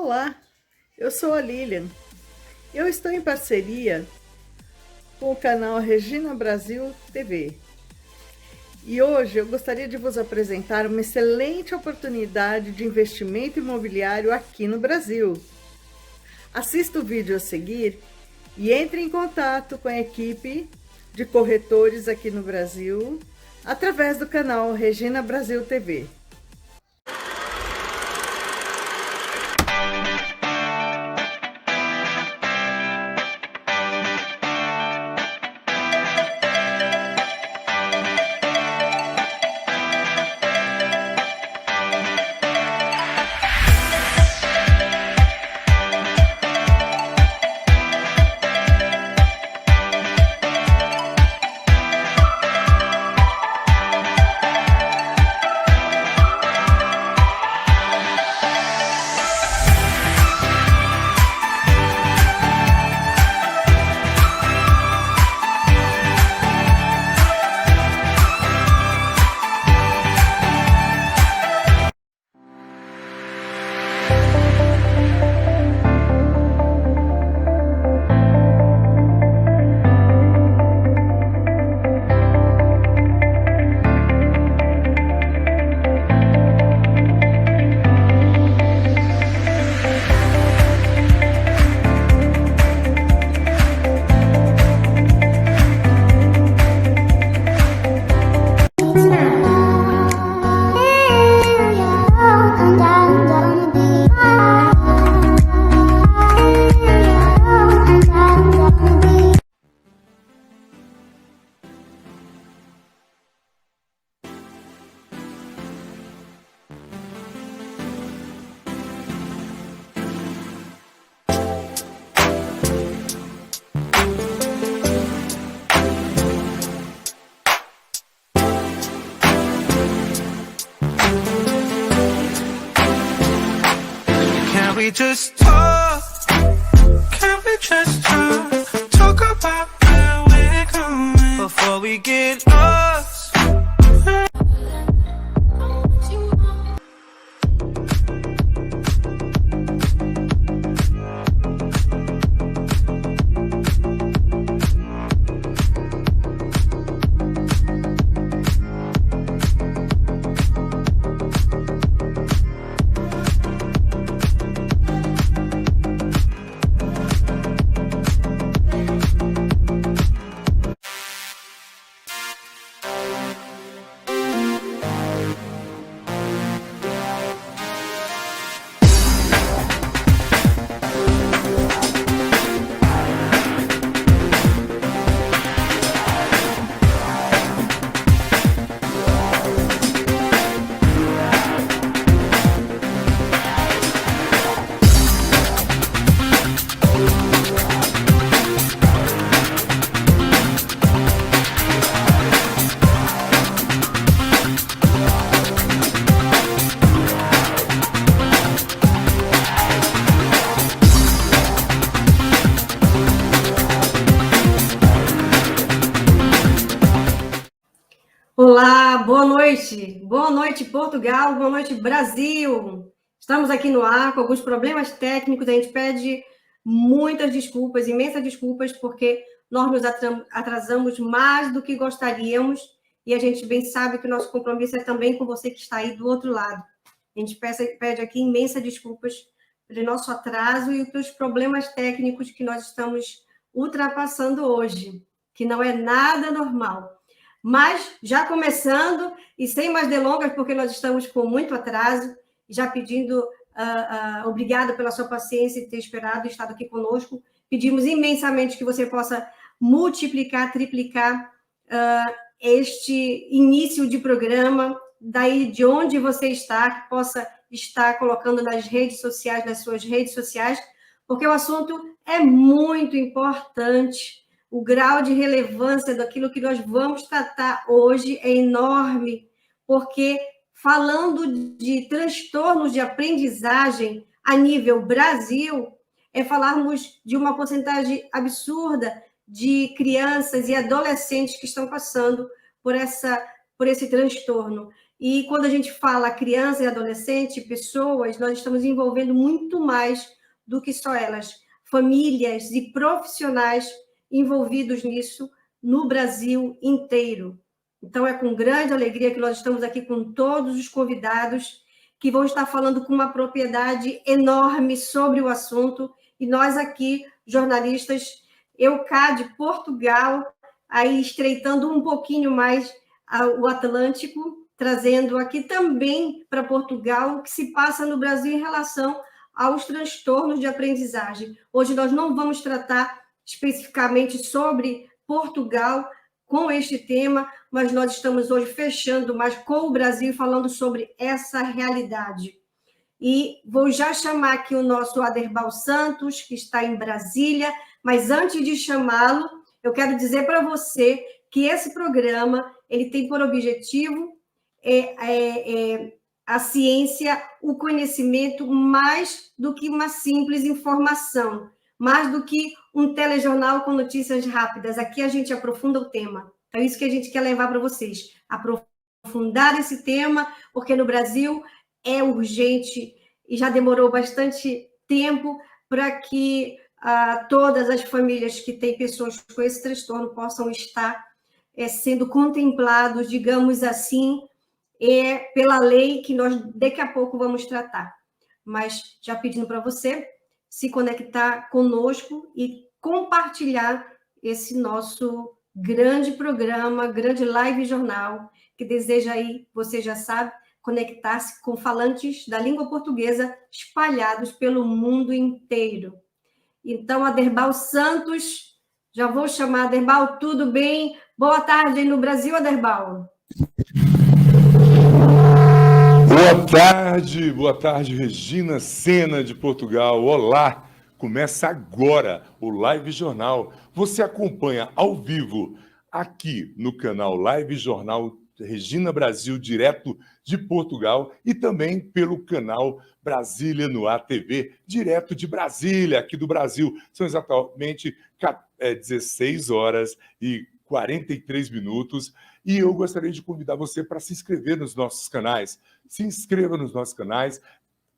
Olá, eu sou a Lilian. Eu estou em parceria com o canal Regina Brasil TV. E hoje eu gostaria de vos apresentar uma excelente oportunidade de investimento imobiliário aqui no Brasil. Assista o vídeo a seguir e entre em contato com a equipe de corretores aqui no Brasil através do canal Regina Brasil TV. Can we just talk? Can we just talk? Talk about where we're going before we get lost. Olá, boa noite Portugal, boa noite Brasil. Estamos aqui no ar com alguns problemas técnicos, a gente pede muitas desculpas, imensas desculpas, porque nós nos atrasamos mais do que gostaríamos e a gente bem sabe que o nosso compromisso é também com você que está aí do outro lado. A gente pede aqui imensas desculpas pelo nosso atraso e pelos problemas técnicos que nós estamos ultrapassando hoje, que não é nada normal. Mas, já começando, e sem mais delongas, porque nós estamos com muito atraso, já pedindo, obrigada pela sua paciência e ter esperado e estado aqui conosco, pedimos imensamente que você possa multiplicar, triplicar este início de programa, daí de onde você está, que possa estar colocando nas redes sociais, nas suas redes sociais, porque o assunto é muito importante. O grau de relevância daquilo que nós vamos tratar hoje é enorme, porque falando de transtornos de aprendizagem a nível Brasil, é falarmos de uma porcentagem absurda de crianças e adolescentes que estão passando por esse transtorno. E quando a gente fala criança e adolescente, pessoas, nós estamos envolvendo muito mais do que só elas. Famílias e profissionais envolvidos nisso no Brasil inteiro. Então, é com grande alegria que nós estamos aqui com todos os convidados que vão estar falando com uma propriedade enorme sobre o assunto. E nós aqui, jornalistas, eu cá de Portugal, aí estreitando um pouquinho mais o Atlântico, trazendo aqui também para Portugal o que se passa no Brasil em relação aos transtornos de aprendizagem. Hoje nós não vamos tratar especificamente sobre Portugal com este tema, mas nós estamos hoje fechando mais com o Brasil e falando sobre essa realidade. E vou já chamar aqui o nosso Aderbal Santos, que está em Brasília, mas antes de chamá-lo, eu quero dizer para você que esse programa ele tem por objetivo a ciência, o conhecimento, mais do que uma simples informação, mais do que um telejornal com notícias rápidas. Aqui a gente aprofunda o tema. Então, é isso que a gente quer levar para vocês, aprofundar esse tema, porque no Brasil é urgente e já demorou bastante tempo para que todas as famílias que têm pessoas com esse transtorno possam estar sendo contemplados, digamos assim, pela lei que nós daqui a pouco vamos tratar. Mas já pedindo para você se conectar conosco e compartilhar esse nosso grande programa, grande live jornal, que deseja aí, você já sabe, conectar-se com falantes da língua portuguesa espalhados pelo mundo inteiro. Então, Aderbal Santos, já vou chamar. Aderbal, tudo bem? Boa tarde aí no Brasil, Aderbal. Boa tarde, Regina Sena de Portugal. Olá, começa agora o Live Jornal. Você acompanha ao vivo aqui no canal Live Jornal Regina Brasil, direto de Portugal, e também pelo canal Brasília no Ar TV, direto de Brasília, aqui do Brasil. São exatamente 16 horas e 43 minutos. E eu gostaria de convidar você para se inscrever nos nossos canais. Se inscreva nos nossos canais,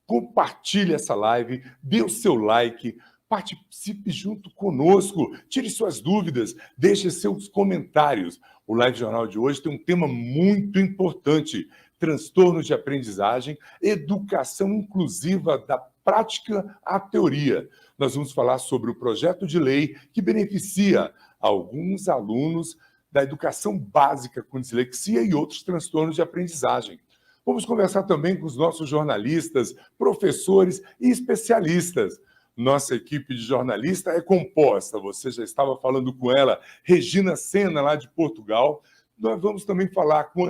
compartilhe essa live, dê o seu like, participe junto conosco, tire suas dúvidas, deixe seus comentários. O Live Jornal de hoje tem um tema muito importante: transtornos de aprendizagem, educação inclusiva da prática à teoria. Nós vamos falar sobre o projeto de lei que beneficia alguns alunos da educação básica com dislexia e outros transtornos de aprendizagem. Vamos conversar também com os nossos jornalistas, professores e especialistas. Nossa equipe de jornalista é composta, você já estava falando com ela, Regina Sena, lá de Portugal. Nós vamos também falar com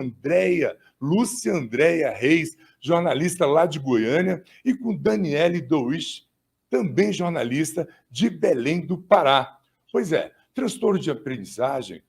Lúcia Andréia Reis, jornalista lá de Goiânia, e com Daniele Douich, também jornalista de Belém do Pará. Pois é, transtorno de aprendizagem,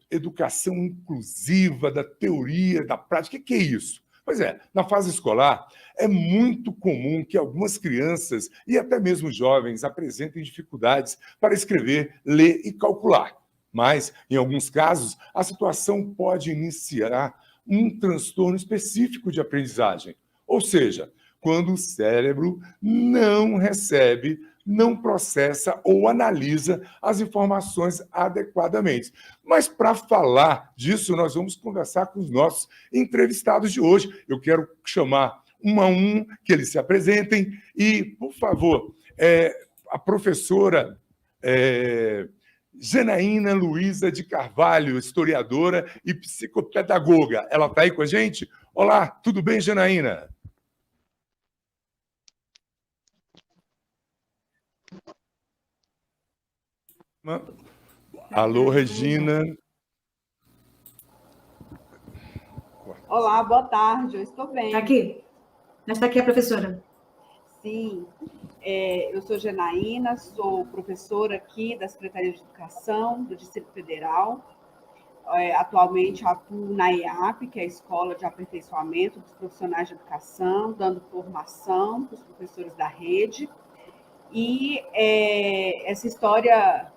educação inclusiva da teoria, da prática. O que é isso? Pois é, na fase escolar, é muito comum que algumas crianças e até mesmo jovens apresentem dificuldades para escrever, ler e calcular. Mas, em alguns casos, a situação pode iniciar um transtorno específico de aprendizagem. Ou seja, quando o cérebro não recebe, não processa ou analisa as informações adequadamente. Mas, para falar disso, nós vamos conversar com os nossos entrevistados de hoje. Eu quero chamar um a um, que eles se apresentem. E, por favor, a professora Janaína Luiza de Carvalho, historiadora e psicopedagoga. Ela está aí com a gente? Olá, tudo bem, Janaína? Alô, Regina. Olá, boa tarde, eu estou bem. Está aqui? Está aqui a professora. Sim, eu sou Janaína, sou professora aqui da Secretaria de Educação do Distrito Federal. Atualmente atuo na EAP, que é a Escola de Aperfeiçoamento dos Profissionais de Educação, dando formação para os professores da rede. E essa história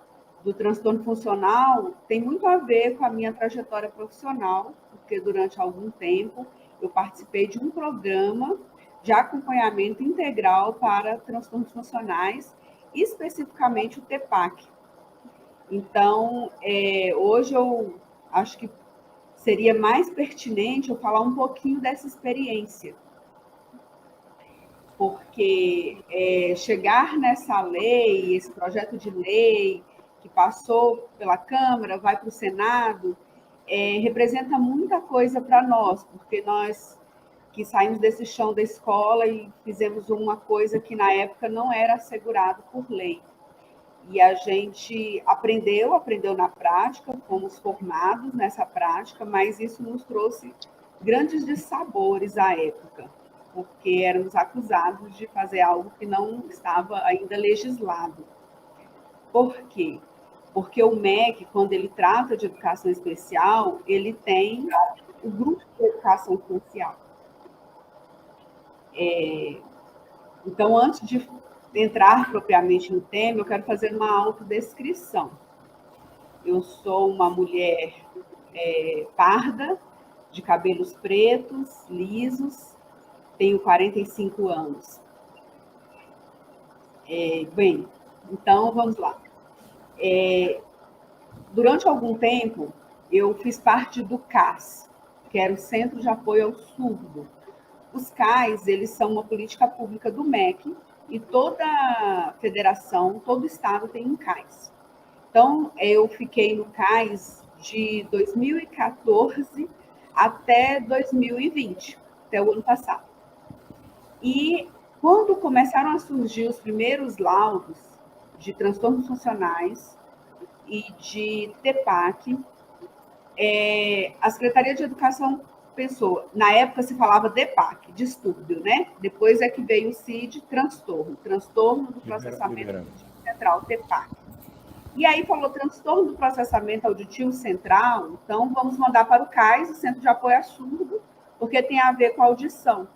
do transtorno funcional tem muito a ver com a minha trajetória profissional, porque durante algum tempo eu participei de um programa de acompanhamento integral para transtornos funcionais, especificamente o TEPAC. Então, hoje eu acho que seria mais pertinente eu falar um pouquinho dessa experiência, porque chegar nessa lei, esse projeto de lei que passou pela Câmara, vai para o Senado, representa muita coisa para nós, porque nós que saímos desse chão da escola e fizemos uma coisa que na época não era assegurado por lei. E a gente aprendeu na prática, fomos formados nessa prática, mas isso nos trouxe grandes dissabores à época, porque éramos acusados de fazer algo que não estava ainda legislado. Por quê? Porque o MEC, quando ele trata de educação especial, ele tem o grupo de educação especial. Então, antes de entrar propriamente no tema, eu quero fazer uma autodescrição. Eu sou uma mulher parda, de cabelos pretos, lisos, tenho 45 anos. Bem, então vamos lá. Durante algum tempo, eu fiz parte do CAS, que era o Centro de Apoio ao Surdo. Os CAIs, eles são uma política pública do MEC, e toda federação, todo estado tem um CAIS. Então, eu fiquei no CAIS de 2014 até 2020, até o ano passado. E quando começaram a surgir os primeiros laudos de transtornos funcionais e de TEPAC, a Secretaria de Educação pensou, na época se falava DEPAC, distúrbio, né? Depois é que veio o CID, transtorno do processamento auditivo central, TEPAC. E aí falou transtorno do processamento auditivo central, então vamos mandar para o CAIS, o Centro de Apoio a Surdo, porque tem a ver com a audição.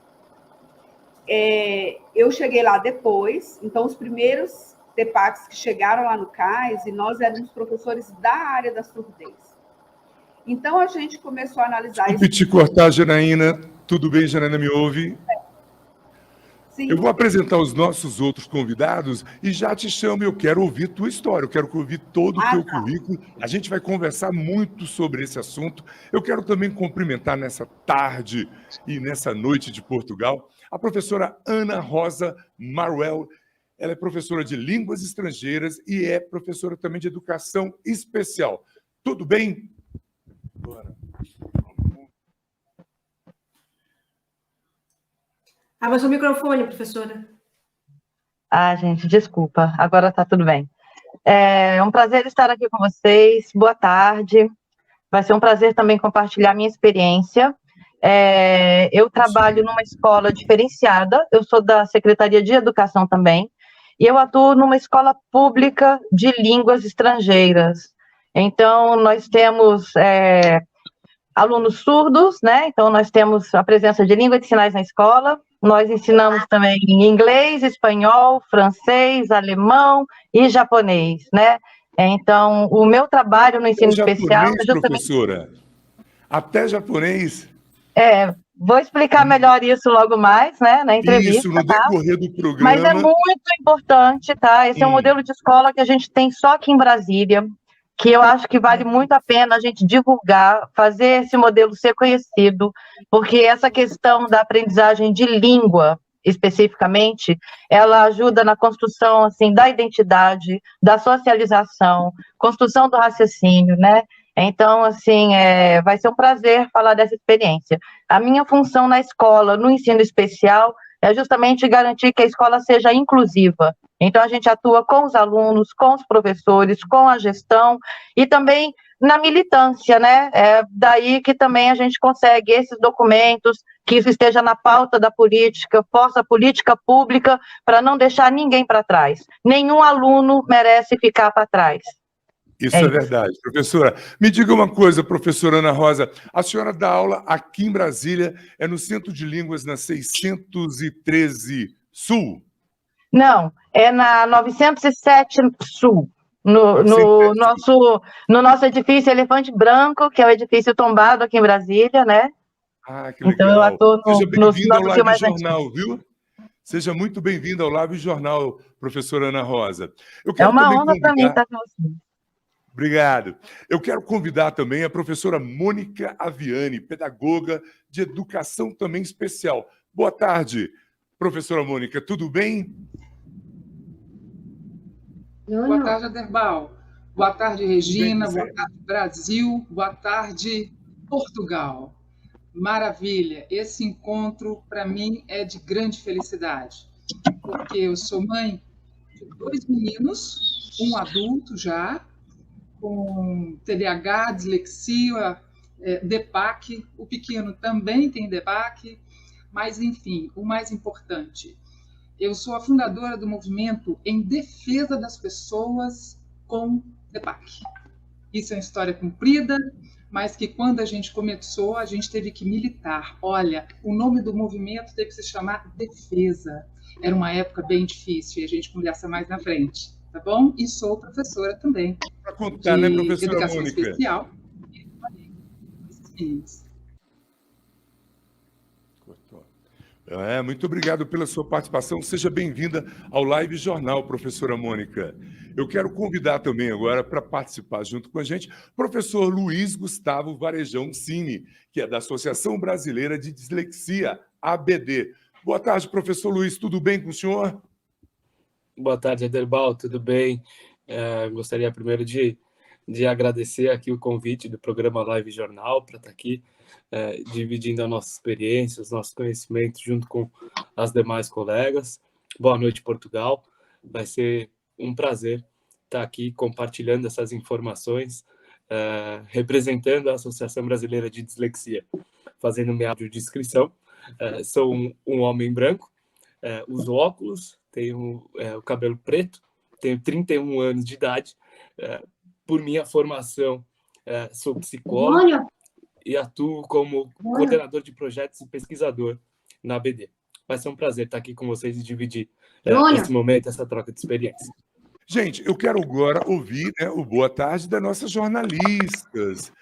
Eu cheguei lá depois, então os primeiros TEPACs que chegaram lá no CAIS, e nós éramos professores da área da surdez. Então, a gente começou a analisar... Desculpe te cortar, Janaína. Tudo bem, Janaína, me ouve? Sim. Eu vou apresentar os nossos outros convidados e já te chamo, eu quero ouvir tua história, eu quero ouvir todo o teu currículo. A gente vai conversar muito sobre esse assunto. Eu quero também cumprimentar nessa tarde e nessa noite de Portugal a professora Ana Rosa Maruel. Ela é professora de línguas estrangeiras e é professora também de educação especial. Tudo bem? Abra seu microfone, professora. Gente, desculpa. Agora está tudo bem. É um prazer estar aqui com vocês. Boa tarde. Vai ser um prazer também compartilhar minha experiência. Eu trabalho numa escola diferenciada. Eu sou da Secretaria de Educação também. E eu atuo numa escola pública de línguas estrangeiras. Então, nós temos alunos surdos, né? Então, nós temos a presença de língua de sinais na escola. Nós ensinamos também inglês, espanhol, francês, alemão e japonês, né? Então, o meu trabalho no ensino especial... Japonês, professora? Até japonês? Vou explicar melhor isso logo mais, né, na entrevista. Isso, no decorrer do programa. Mas é muito importante, tá? Esse é um modelo de escola que a gente tem só aqui em Brasília, que eu acho que vale muito a pena a gente divulgar, fazer esse modelo ser conhecido, porque essa questão da aprendizagem de língua, especificamente, ela ajuda na construção, assim, da identidade, da socialização, construção do raciocínio, né? Então, assim, vai ser um prazer falar dessa experiência. A minha função na escola, no ensino especial, é justamente garantir que a escola seja inclusiva. Então, a gente atua com os alunos, com os professores, com a gestão e também na militância, né? É daí que também a gente consegue esses documentos, que isso esteja na pauta da política, força política pública, para não deixar ninguém para trás. Nenhum aluno merece ficar para trás. Isso é verdade. Professora, me diga uma coisa, professora Ana Rosa, a senhora dá aula aqui em Brasília, no Centro de Línguas, na 613 Sul? Não, é na 907 Sul. no nosso edifício Elefante Branco, que é o edifício tombado aqui em Brasília, né? Ah, que legal. Então eu atuo Seja bem-vinda ao Live mais Jornal, viu? Seja muito bem-vinda ao Live Jornal, professora Ana Rosa. É uma honra para mim estar com você. Obrigado. Eu quero convidar também a professora Mônica Aviani, pedagoga de educação também especial. Boa tarde, professora Mônica, tudo bem? Boa tarde, Aderbal. Boa tarde, Regina. Boa tarde, Brasil. Boa tarde, Portugal. Maravilha. Esse encontro, para mim, é de grande felicidade, porque eu sou mãe de 2 meninos, um adulto já, com TDAH, dislexia, DEPAC. O pequeno também tem DEPAC, mas, enfim, o mais importante, eu sou a fundadora do movimento em defesa das pessoas com DEPAC. Isso é uma história comprida, mas que quando a gente começou, a gente teve que militar. Olha, o nome do movimento teve que se chamar Defesa. Era uma época bem difícil e a gente conversa mais na frente, tá bom? E sou professora também para contar, né, professora educação Mônica? Especial. Muito obrigado pela sua participação. Seja bem-vinda ao Live Jornal, professora Mônica. Eu quero convidar também agora para participar junto com a gente o professor Luiz Gustavo Varejão Cini, que é da Associação Brasileira de Dislexia, ABD. Boa tarde, professor Luiz. Tudo bem com o senhor? Boa tarde, Aderbal. Tudo bem? Gostaria primeiro de agradecer aqui o convite do programa Live Jornal para estar aqui dividindo a nossa experiência, os nossos conhecimentos junto com as demais colegas. Boa noite, Portugal. Vai ser um prazer estar aqui compartilhando essas informações, representando a Associação Brasileira de Dislexia, fazendo minha audiodescrição. Sou um homem branco, uso óculos, tenho o cabelo preto, tenho 31 anos de idade. Por minha formação, sou psicólogo e atuo como coordenador de projetos e pesquisador na ABD. Vai ser um prazer estar aqui com vocês e dividir esse momento, essa troca de experiência. Gente, eu quero agora ouvir, né, o boa tarde das nossas jornalistas.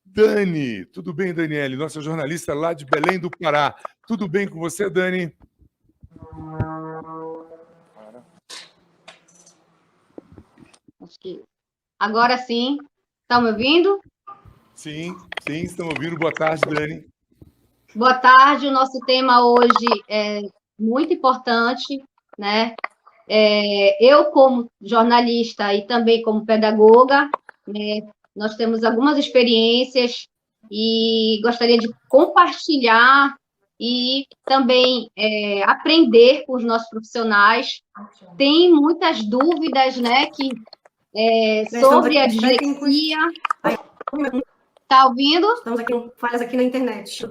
Dani, tudo bem, Daniele? Nossa jornalista lá de Belém do Pará. Tudo bem com você, Dani? Acho que agora sim. Estão me ouvindo? Sim, estamos ouvindo. Boa tarde, Dani. Boa tarde. O nosso tema hoje é muito importante, né? Eu, como jornalista e também como pedagoga, né, nós temos algumas experiências e gostaria de compartilhar e também aprender com os nossos profissionais. Tem muitas dúvidas, né, sobre a dislexia. Está ouvindo? Estamos aqui com falhas aqui na internet.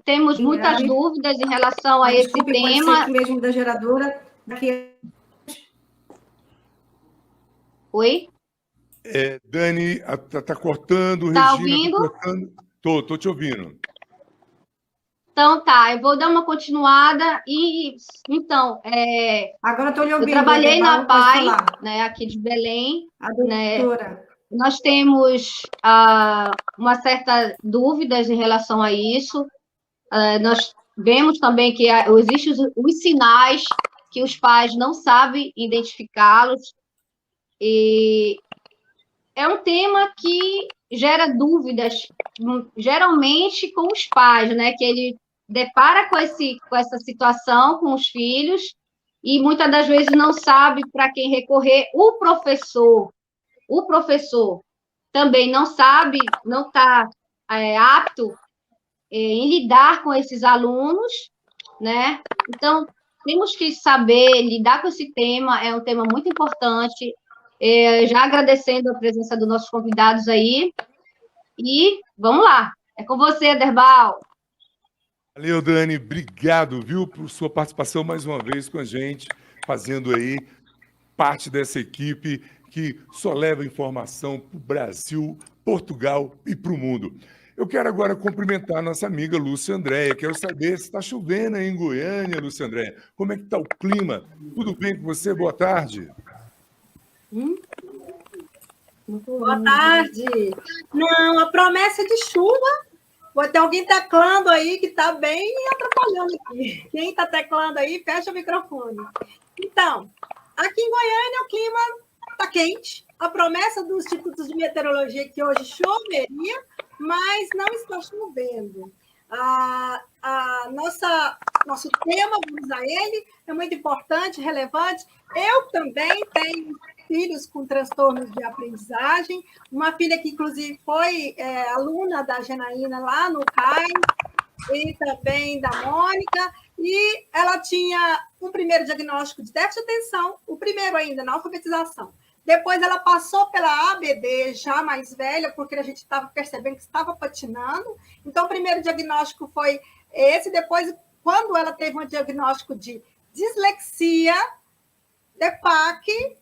Temos muitas dúvidas em relação a esse tema. Pode ser aqui mesmo da geradora. Daqui... Oi? Dani, está cortando. Está Regina, ouvindo? Estou te ouvindo. Então, tá, eu vou dar uma continuada e, então, agora estou lhe ouvindo. Eu trabalhei na PAI, né, aqui de Belém. A doutora. Né, nós temos uma certa dúvidas em relação a isso. Nós vemos também que existem os sinais que os pais não sabem identificá-los. E é um tema que gera dúvidas, geralmente com os pais, né? Que ele depara com essa situação com os filhos e muitas das vezes não sabe para quem recorrer. O professor também não sabe, não está apto em lidar com esses alunos, né? Então, temos que saber lidar com esse tema, é um tema muito importante. Já agradecendo a presença dos nossos convidados aí. E vamos lá, é com você, Aderbal. Valeu, Dani, obrigado, viu, por sua participação mais uma vez com a gente, fazendo aí parte dessa equipe que só leva informação para o Brasil, Portugal e para o mundo. Eu quero agora cumprimentar a nossa amiga Lúcia Andréia. Quero saber se está chovendo aí em Goiânia, Lúcia Andréia. Como é que está o clima? Tudo bem com você? Boa tarde. Boa tarde. Não, a promessa de chuva. Vou ter alguém teclando aí que está bem atrapalhando aqui. Quem está teclando aí, fecha o microfone. Então, aqui em Goiânia o clima está quente. A promessa dos institutos de meteorologia é que hoje choveria, mas não está chovendo. Nosso tema, vamos a ele, é muito importante, relevante. Eu também tenho filhos com transtornos de aprendizagem, uma filha que, inclusive, foi aluna da Janaína lá no CAI, e também da Mônica, e ela tinha um primeiro diagnóstico de déficit de atenção, o primeiro ainda na alfabetização. Depois ela passou pela ABD, já mais velha, porque a gente estava percebendo que estava patinando. Então, o primeiro diagnóstico foi esse. Depois, quando ela teve um diagnóstico de dislexia, DEPAC,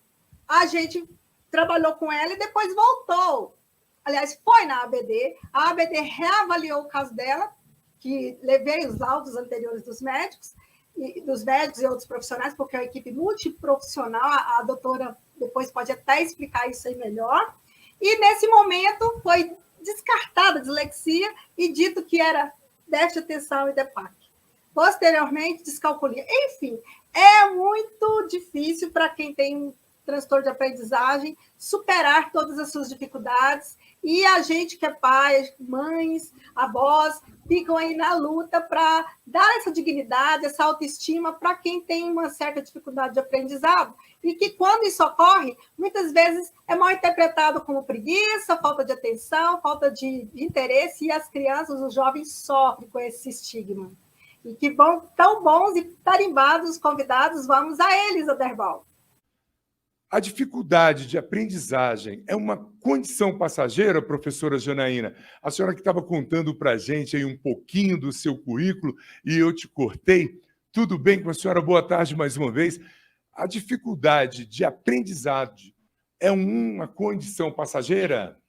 a gente trabalhou com ela e depois voltou. Aliás, foi na ABD. A ABD reavaliou o caso dela, que levei os laudos anteriores dos médicos e outros profissionais, porque é uma equipe multiprofissional. A doutora depois pode até explicar isso aí melhor. E, nesse momento, foi descartada a dislexia e dito que era déficit de atenção e DEPAC. Posteriormente, descalculia. Enfim, é muito difícil para quem tem um transtorno de aprendizagem superar todas as suas dificuldades. E a gente que é pai, mães, avós, ficam aí na luta para dar essa dignidade, essa autoestima para quem tem uma certa dificuldade de aprendizado. E que, quando isso ocorre, muitas vezes é mal interpretado como preguiça, falta de atenção, falta de interesse, e as crianças, os jovens sofrem com esse estigma. E que tão bons e tarimbados os convidados, vamos a eles, Aderbal. A dificuldade de aprendizagem é uma condição passageira, professora Janaína? A senhora que estava contando para a gente aí um pouquinho do seu currículo e eu te cortei. Tudo bem com a senhora? Boa tarde mais uma vez. A dificuldade de aprendizado é uma condição passageira?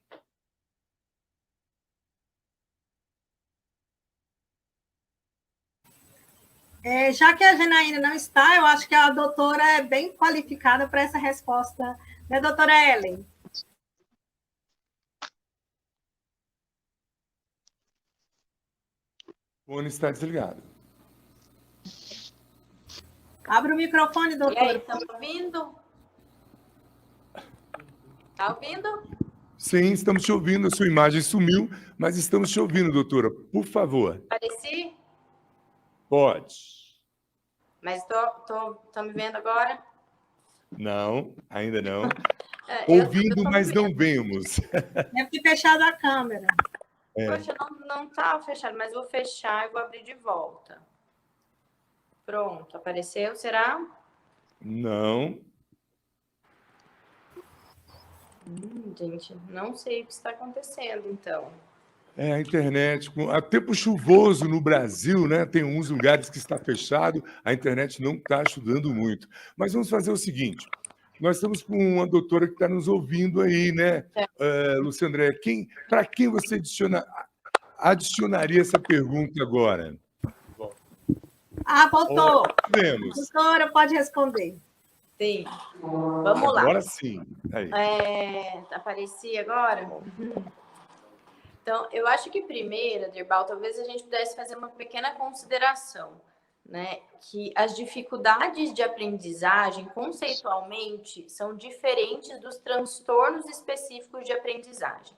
Já que a Janaína não está, eu acho que a doutora é bem qualificada para essa resposta, né, doutora Ellen? O fone está desligado. Abre o microfone, doutora. E aí, estão ouvindo? Está ouvindo? Sim, estamos te ouvindo. A sua imagem sumiu, mas estamos te ouvindo, doutora. Por favor. Apareci? Pode. Mas estão me vendo agora? Não, ainda não. Ouvindo, mas não vemos. Deve ter fechado a câmera. Poxa, não está fechado, mas vou fechar e vou abrir de volta. Pronto, apareceu, será? Não. Gente, não sei o que está acontecendo, então. A internet, há tempo chuvoso no Brasil, né? Tem uns lugares que está fechado, a internet não está ajudando muito. Mas vamos fazer o seguinte, nós estamos com uma doutora que está nos ouvindo aí, né? Lúcia André, para quem você adicionaria essa pergunta agora? Voltou. Vemos. Doutora, pode responder. Sim. Vamos lá. Agora sim. Aí. Apareci agora? Então, eu acho que primeiro, Aderbal, talvez a gente pudesse fazer uma pequena consideração, né? Que as dificuldades de aprendizagem, conceitualmente, são diferentes dos transtornos específicos de aprendizagem.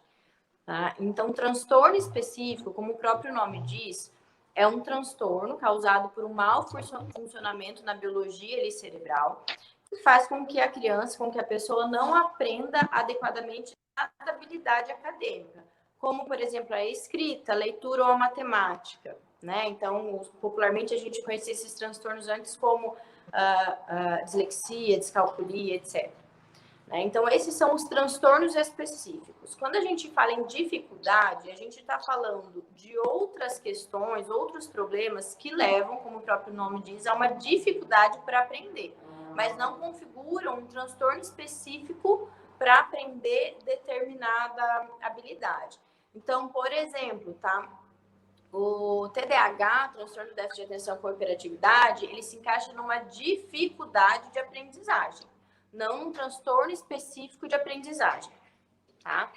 Tá? Então, transtorno específico, como o próprio nome diz, é um transtorno causado por um mau funcionamento na biologia ali cerebral, que faz com que a criança, com que a pessoa não aprenda adequadamente a habilidade acadêmica, como, por exemplo, a escrita, a leitura ou a matemática, né? Então, popularmente, a gente conhecia esses transtornos antes como dislexia, descalculia, etc. Então, esses são os transtornos específicos. Quando a gente fala em dificuldade, a gente está falando de outras questões, outros problemas que levam, como o próprio nome diz, a uma dificuldade para aprender, mas não configuram um transtorno específico para aprender determinada habilidade. Então, por exemplo, tá? O TDAH, transtorno de déficit de atenção com hiperatividade, ele se encaixa numa dificuldade de aprendizagem. não um transtorno específico de aprendizagem, tá?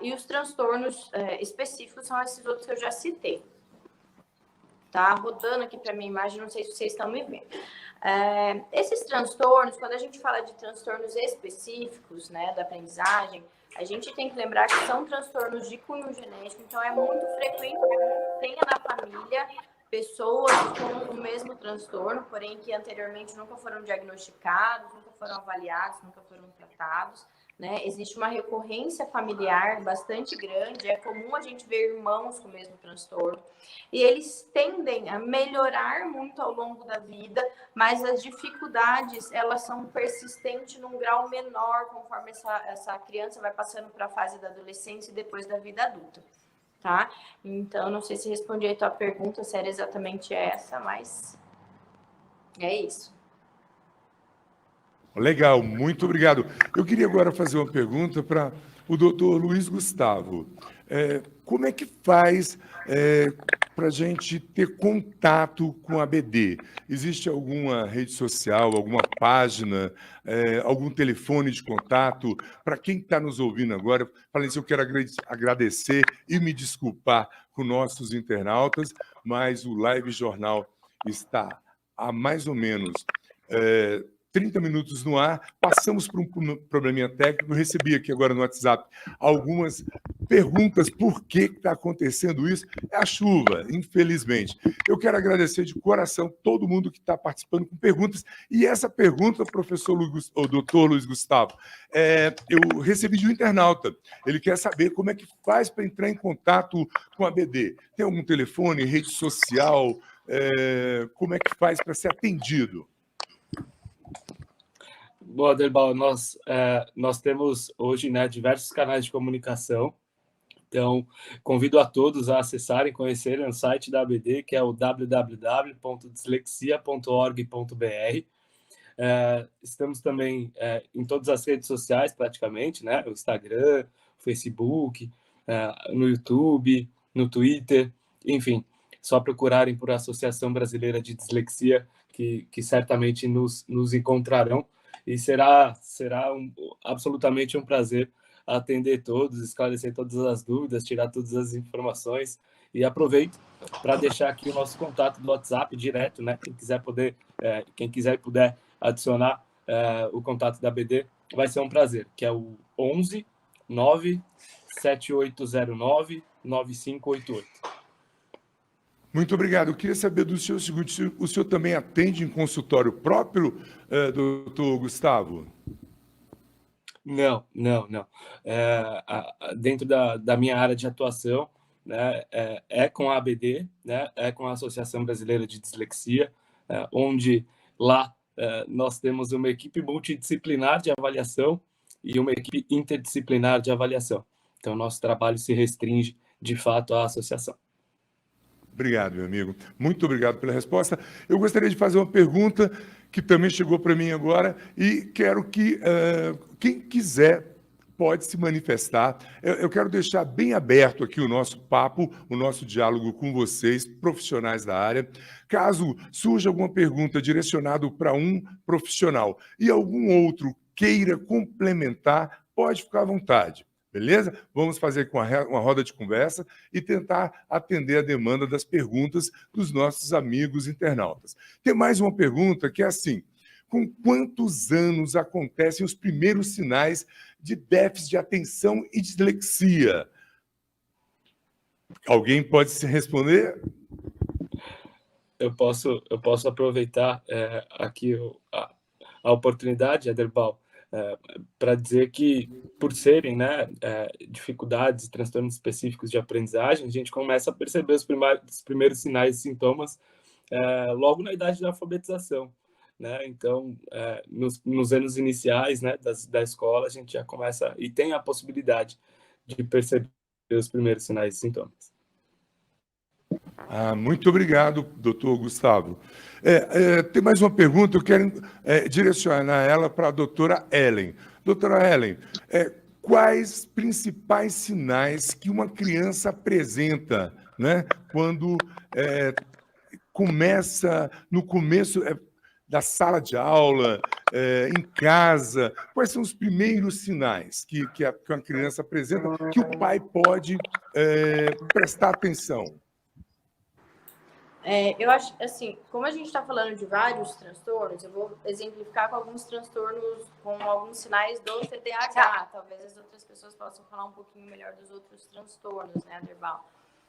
E os transtornos específicos são esses outros que eu já citei. Tá rodando aqui para minha imagem, não sei se vocês estão me vendo. Esses transtornos, quando a gente fala de transtornos específicos, né, da aprendizagem, a gente tem que lembrar que são transtornos de cunho genético, então é muito frequente que tenha na família pessoas com o mesmo transtorno, porém que anteriormente nunca foram diagnosticados, nunca foram avaliados, nunca foram tratados, né? Existe uma recorrência familiar bastante grande, é comum a gente ver irmãos com o mesmo transtorno, e eles tendem a melhorar muito ao longo da vida, mas as dificuldades, elas são persistentes num grau menor, conforme essa criança vai passando para a fase da adolescência e depois da vida adulta. Tá? Então, não sei se respondi a tua pergunta, se era exatamente essa, mas é isso. Legal, muito obrigado. Eu queria agora fazer uma pergunta para o doutor Luiz Gustavo. Como é que faz para a gente ter contato com a ABD? Existe alguma rede social, alguma página, algum telefone de contato? Para quem está nos ouvindo agora, falei assim, eu quero agradecer e me desculpar com nossos internautas, mas o Live Jornal está há mais ou menos 30 minutos no ar, passamos por um probleminha técnico, recebi aqui agora no WhatsApp algumas perguntas, por que está acontecendo isso? É a chuva, infelizmente. Eu quero agradecer de coração todo mundo que está participando com perguntas, e essa pergunta, doutor Luiz Gustavo, eu recebi de um internauta, ele quer saber como é que faz para entrar em contato com a ABD. Tem algum telefone, rede social, como é que faz para ser atendido? Bom, Aderbal, nós temos hoje, né, diversos canais de comunicação, então convido a todos a acessarem, conhecerem o site da ABD, que é o www.dislexia.org.br. Estamos também em todas as redes sociais, praticamente, né, o Instagram, o Facebook, no YouTube, no Twitter, enfim, só procurarem por Associação Brasileira de Dislexia, que certamente nos encontrarão. E será absolutamente um prazer atender todos, esclarecer todas as dúvidas, tirar todas as informações. E aproveito para deixar aqui o nosso contato do WhatsApp direto, né? Quem quiser e puder adicionar o contato da BD, vai ser um prazer, que é o 11 97809 9588. Muito obrigado. Eu queria saber do senhor o seguinte, o senhor também atende em consultório próprio, doutor Gustavo? Não. Dentro da minha área de atuação, né, com a ABD, né, com a Associação Brasileira de Dislexia, onde lá nós temos uma equipe multidisciplinar de avaliação e uma equipe interdisciplinar de avaliação. Então, nosso trabalho se restringe, de fato, à associação. Obrigado, meu amigo. Muito obrigado pela resposta. Eu gostaria de fazer uma pergunta que também chegou para mim agora e quero que quem quiser pode se manifestar. Eu quero deixar bem aberto aqui o nosso papo, o nosso diálogo com vocês, profissionais da área. Caso surja alguma pergunta direcionada para um profissional e algum outro queira complementar, pode ficar à vontade. Beleza? Vamos fazer com uma roda de conversa e tentar atender a demanda das perguntas dos nossos amigos internautas. Tem mais uma pergunta que é assim: com quantos anos acontecem os primeiros sinais de déficit de atenção e dislexia? Alguém pode se responder? Eu posso aproveitar aqui a oportunidade, Aderbal, para dizer que, por serem, né, dificuldades e transtornos específicos de aprendizagem, a gente começa a perceber os primeiros sinais e sintomas logo na idade da alfabetização, né? Então, nos anos iniciais, né, da escola, a gente já começa e tem a possibilidade de perceber os primeiros sinais e sintomas. Muito obrigado, doutor Gustavo. Tem mais uma pergunta, eu quero direcionar ela para a doutora Ellen. Doutora Ellen, quais principais sinais que uma criança apresenta, né, quando começa, no começo, da sala de aula, em casa? Quais são os primeiros sinais que uma criança apresenta que o pai pode prestar atenção? Eu acho, assim, como a gente está falando de vários transtornos, eu vou exemplificar com alguns transtornos, com alguns sinais do TDAH. Talvez as outras pessoas possam falar um pouquinho melhor dos outros transtornos, né, Aderbal?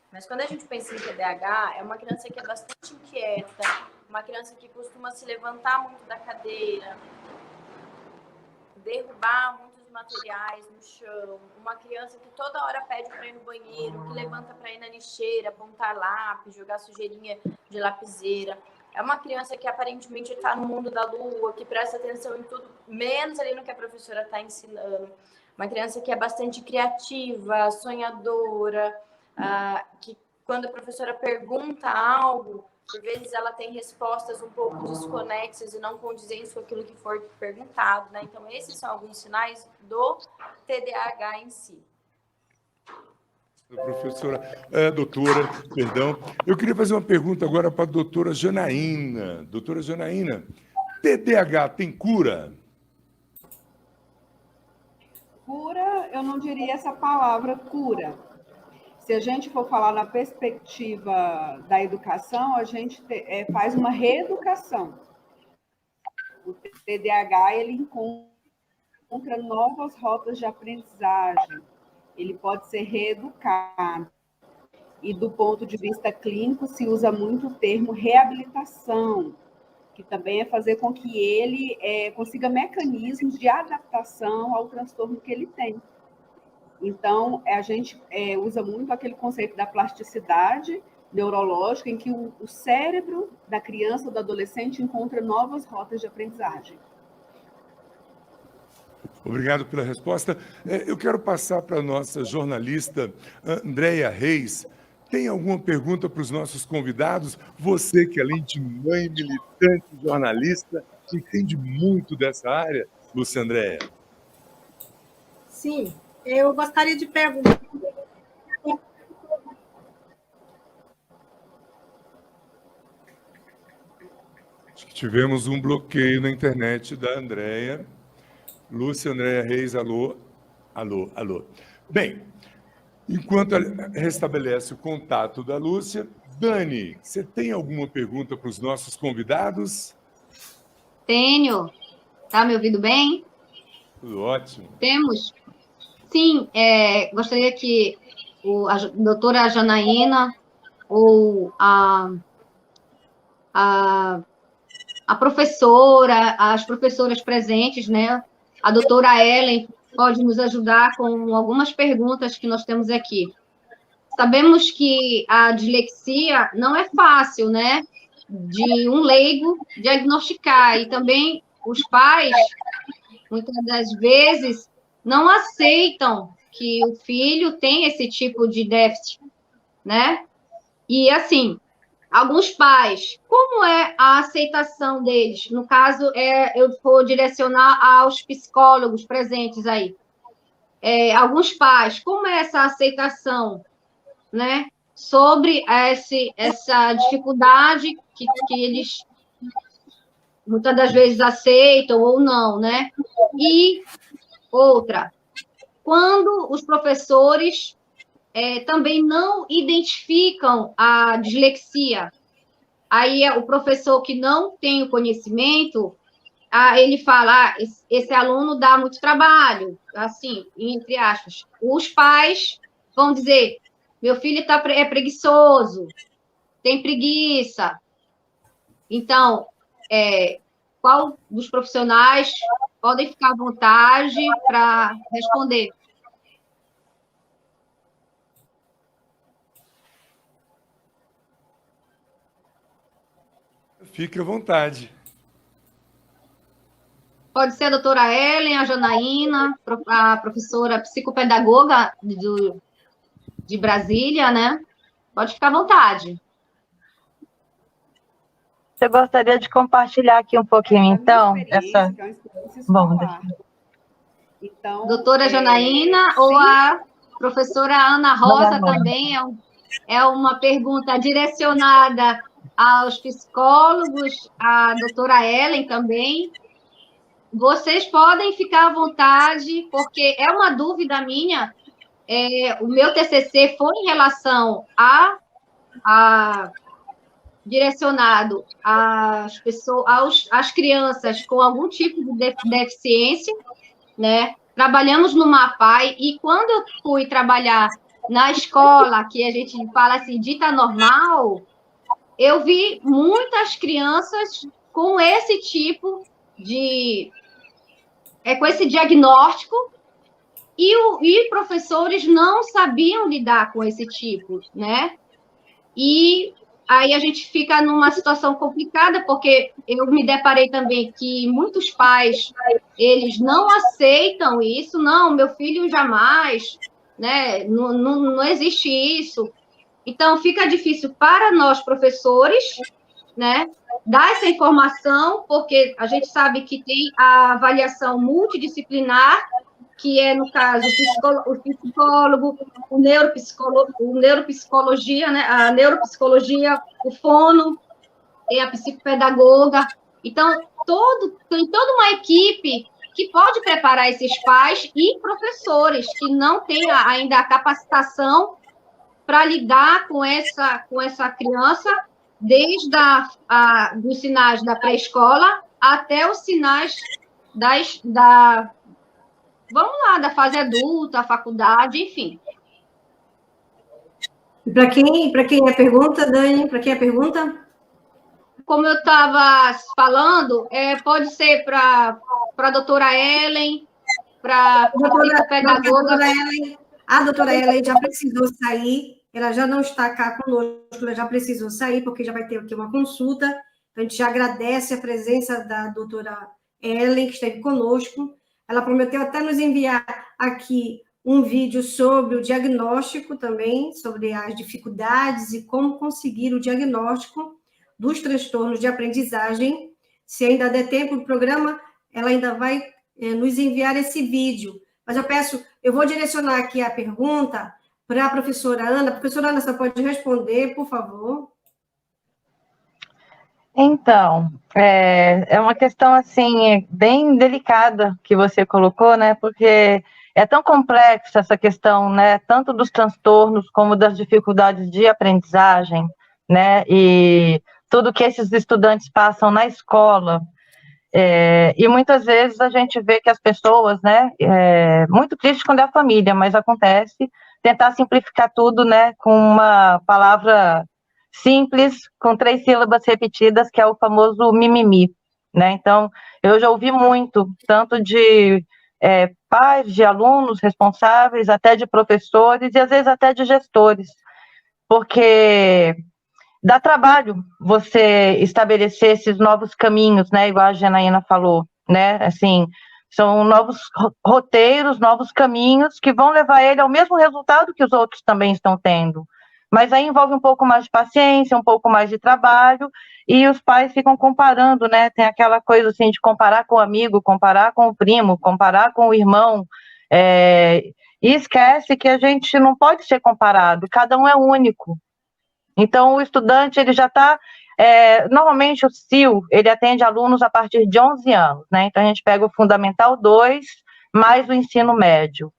Mas quando a gente pensa em TDAH, é uma criança que é bastante inquieta, uma criança que costuma se levantar muito da cadeira, derrubar muitos materiais no chão, uma criança que toda hora pede para ir no banheiro, que levanta para ir na lixeira, apontar lápis, jogar sujeirinha de lapiseira. É uma criança que aparentemente está no mundo da lua, que presta atenção em tudo, menos ali no que a professora está ensinando. Uma criança que é bastante criativa, sonhadora, que quando a professora pergunta algo, por vezes ela tem respostas um pouco desconexas e não condizentes com aquilo que for perguntado, né? Então, esses são alguns sinais do TDAH em si. Doutora, perdão. Eu queria fazer uma pergunta agora para a doutora Janaína. Doutora Janaína, TDAH tem cura? Cura, eu não diria essa palavra cura. Se a gente for falar na perspectiva da educação, a gente faz uma reeducação. O TDAH, ele encontra novas rotas de aprendizagem, ele pode ser reeducado. E do ponto de vista clínico, se usa muito o termo reabilitação, que também é fazer com que ele consiga mecanismos de adaptação ao transtorno que ele tem. Então, a gente usa muito aquele conceito da plasticidade neurológica, em que o cérebro da criança ou do adolescente encontra novas rotas de aprendizagem. Obrigado pela resposta. Eu quero passar para a nossa jornalista, Andréia Reis. Tem alguma pergunta para os nossos convidados? Você, que além de mãe, militante, jornalista, entende muito dessa área, Lúcia Andréia. Sim. Eu gostaria de perguntar. Acho que tivemos um bloqueio na internet da Andréia. Lúcia Andréia Reis, alô, alô, alô. Bem, enquanto restabelece o contato da Lúcia, Dani, você tem alguma pergunta para os nossos convidados? Tenho. Tá me ouvindo bem? Tudo ótimo. Temos. Sim, gostaria que a doutora Janaína ou a professora, as professoras presentes, né? A doutora Ellen pode nos ajudar com algumas perguntas que nós temos aqui. Sabemos que a dislexia não é fácil, né? De um leigo diagnosticar, e também os pais, muitas das vezes, não aceitam que o filho tem esse tipo de déficit, né? E, assim, alguns pais, como é a aceitação deles? No caso, eu vou direcionar aos psicólogos presentes aí. Alguns pais, como é essa aceitação, né? Sobre essa dificuldade que eles muitas das vezes aceitam ou não, né? E outra, quando os professores também não identificam a dislexia, aí o professor que não tem o conhecimento, ele fala, esse aluno dá muito trabalho, assim, entre aspas. Os pais vão dizer, meu filho é preguiçoso, tem preguiça. Então, qual dos profissionais podem ficar à vontade para responder? Fique à vontade. Pode ser a doutora Ellen, a Janaína, a professora psicopedagoga de Brasília, né? Pode ficar à vontade. Você gostaria de compartilhar aqui um pouquinho, então? Bom, então, doutora Janaína ou a professora Ana Rosa também é uma pergunta direcionada aos psicólogos, à doutora Ellen também. Vocês podem ficar à vontade, porque é uma dúvida minha. O meu TCC foi em relação direcionado às pessoas, às crianças com algum tipo de deficiência, né? Trabalhamos no MAPAI, e quando eu fui trabalhar na escola, que a gente fala assim, dita normal, eu vi muitas crianças com esse tipo com esse diagnóstico, e professores não sabiam lidar com esse tipo, né? E aí a gente fica numa situação complicada, porque eu me deparei também que muitos pais, eles não aceitam isso, não, meu filho jamais, né? Não existe isso. Então, fica difícil para nós, professores, né, dar essa informação, porque a gente sabe que tem a avaliação multidisciplinar, que é, no caso, o psicólogo, o neuropsicologia, né, a neuropsicologia, o fono, e a psicopedagoga. Então, tem toda uma equipe que pode preparar esses pais e professores que não têm ainda a capacitação para lidar com essa criança, desde dos sinais da pré-escola até os sinais da fase adulta, faculdade, enfim. Para quem é a pergunta, Dani? Para quem é a pergunta? Como eu estava falando, pode ser para a doutora Ellen, para a psicopedagoga. A doutora Ellen já precisou sair, ela já não está cá conosco, ela já precisou sair, porque já vai ter aqui uma consulta. Então, a gente já agradece a presença da doutora Ellen, que esteve conosco. Ela prometeu até nos enviar aqui um vídeo sobre o diagnóstico também, sobre as dificuldades e como conseguir o diagnóstico dos transtornos de aprendizagem. Se ainda der tempo do programa, ela ainda vai nos enviar esse vídeo. Mas eu vou direcionar aqui a pergunta para a professora Ana. Professora Ana, você pode responder, por favor? Então, é uma questão, assim, bem delicada que você colocou, né, porque é tão complexa essa questão, né, tanto dos transtornos como das dificuldades de aprendizagem, né, e tudo que esses estudantes passam na escola, e muitas vezes a gente vê que as pessoas, né, muito triste quando é a família, mas acontece, tentar simplificar tudo, né, com uma palavra simples, com 3 sílabas repetidas, que é o famoso mimimi, né? Então, eu já ouvi muito, tanto de pais, de alunos responsáveis, até de professores e às vezes até de gestores, porque dá trabalho você estabelecer esses novos caminhos, né? Igual a Janaína falou, né? Assim, são novos roteiros, novos caminhos que vão levar ele ao mesmo resultado que os outros também estão tendo. Mas aí envolve um pouco mais de paciência, um pouco mais de trabalho, e os pais ficam comparando, né? Tem aquela coisa assim de comparar com o amigo, comparar com o primo, comparar com o irmão, e esquece que a gente não pode ser comparado, cada um é único. Então, o estudante, ele já está... normalmente, o CIL, ele atende alunos a partir de 11 anos, né? Então, a gente pega o Fundamental 2, mais o ensino médio.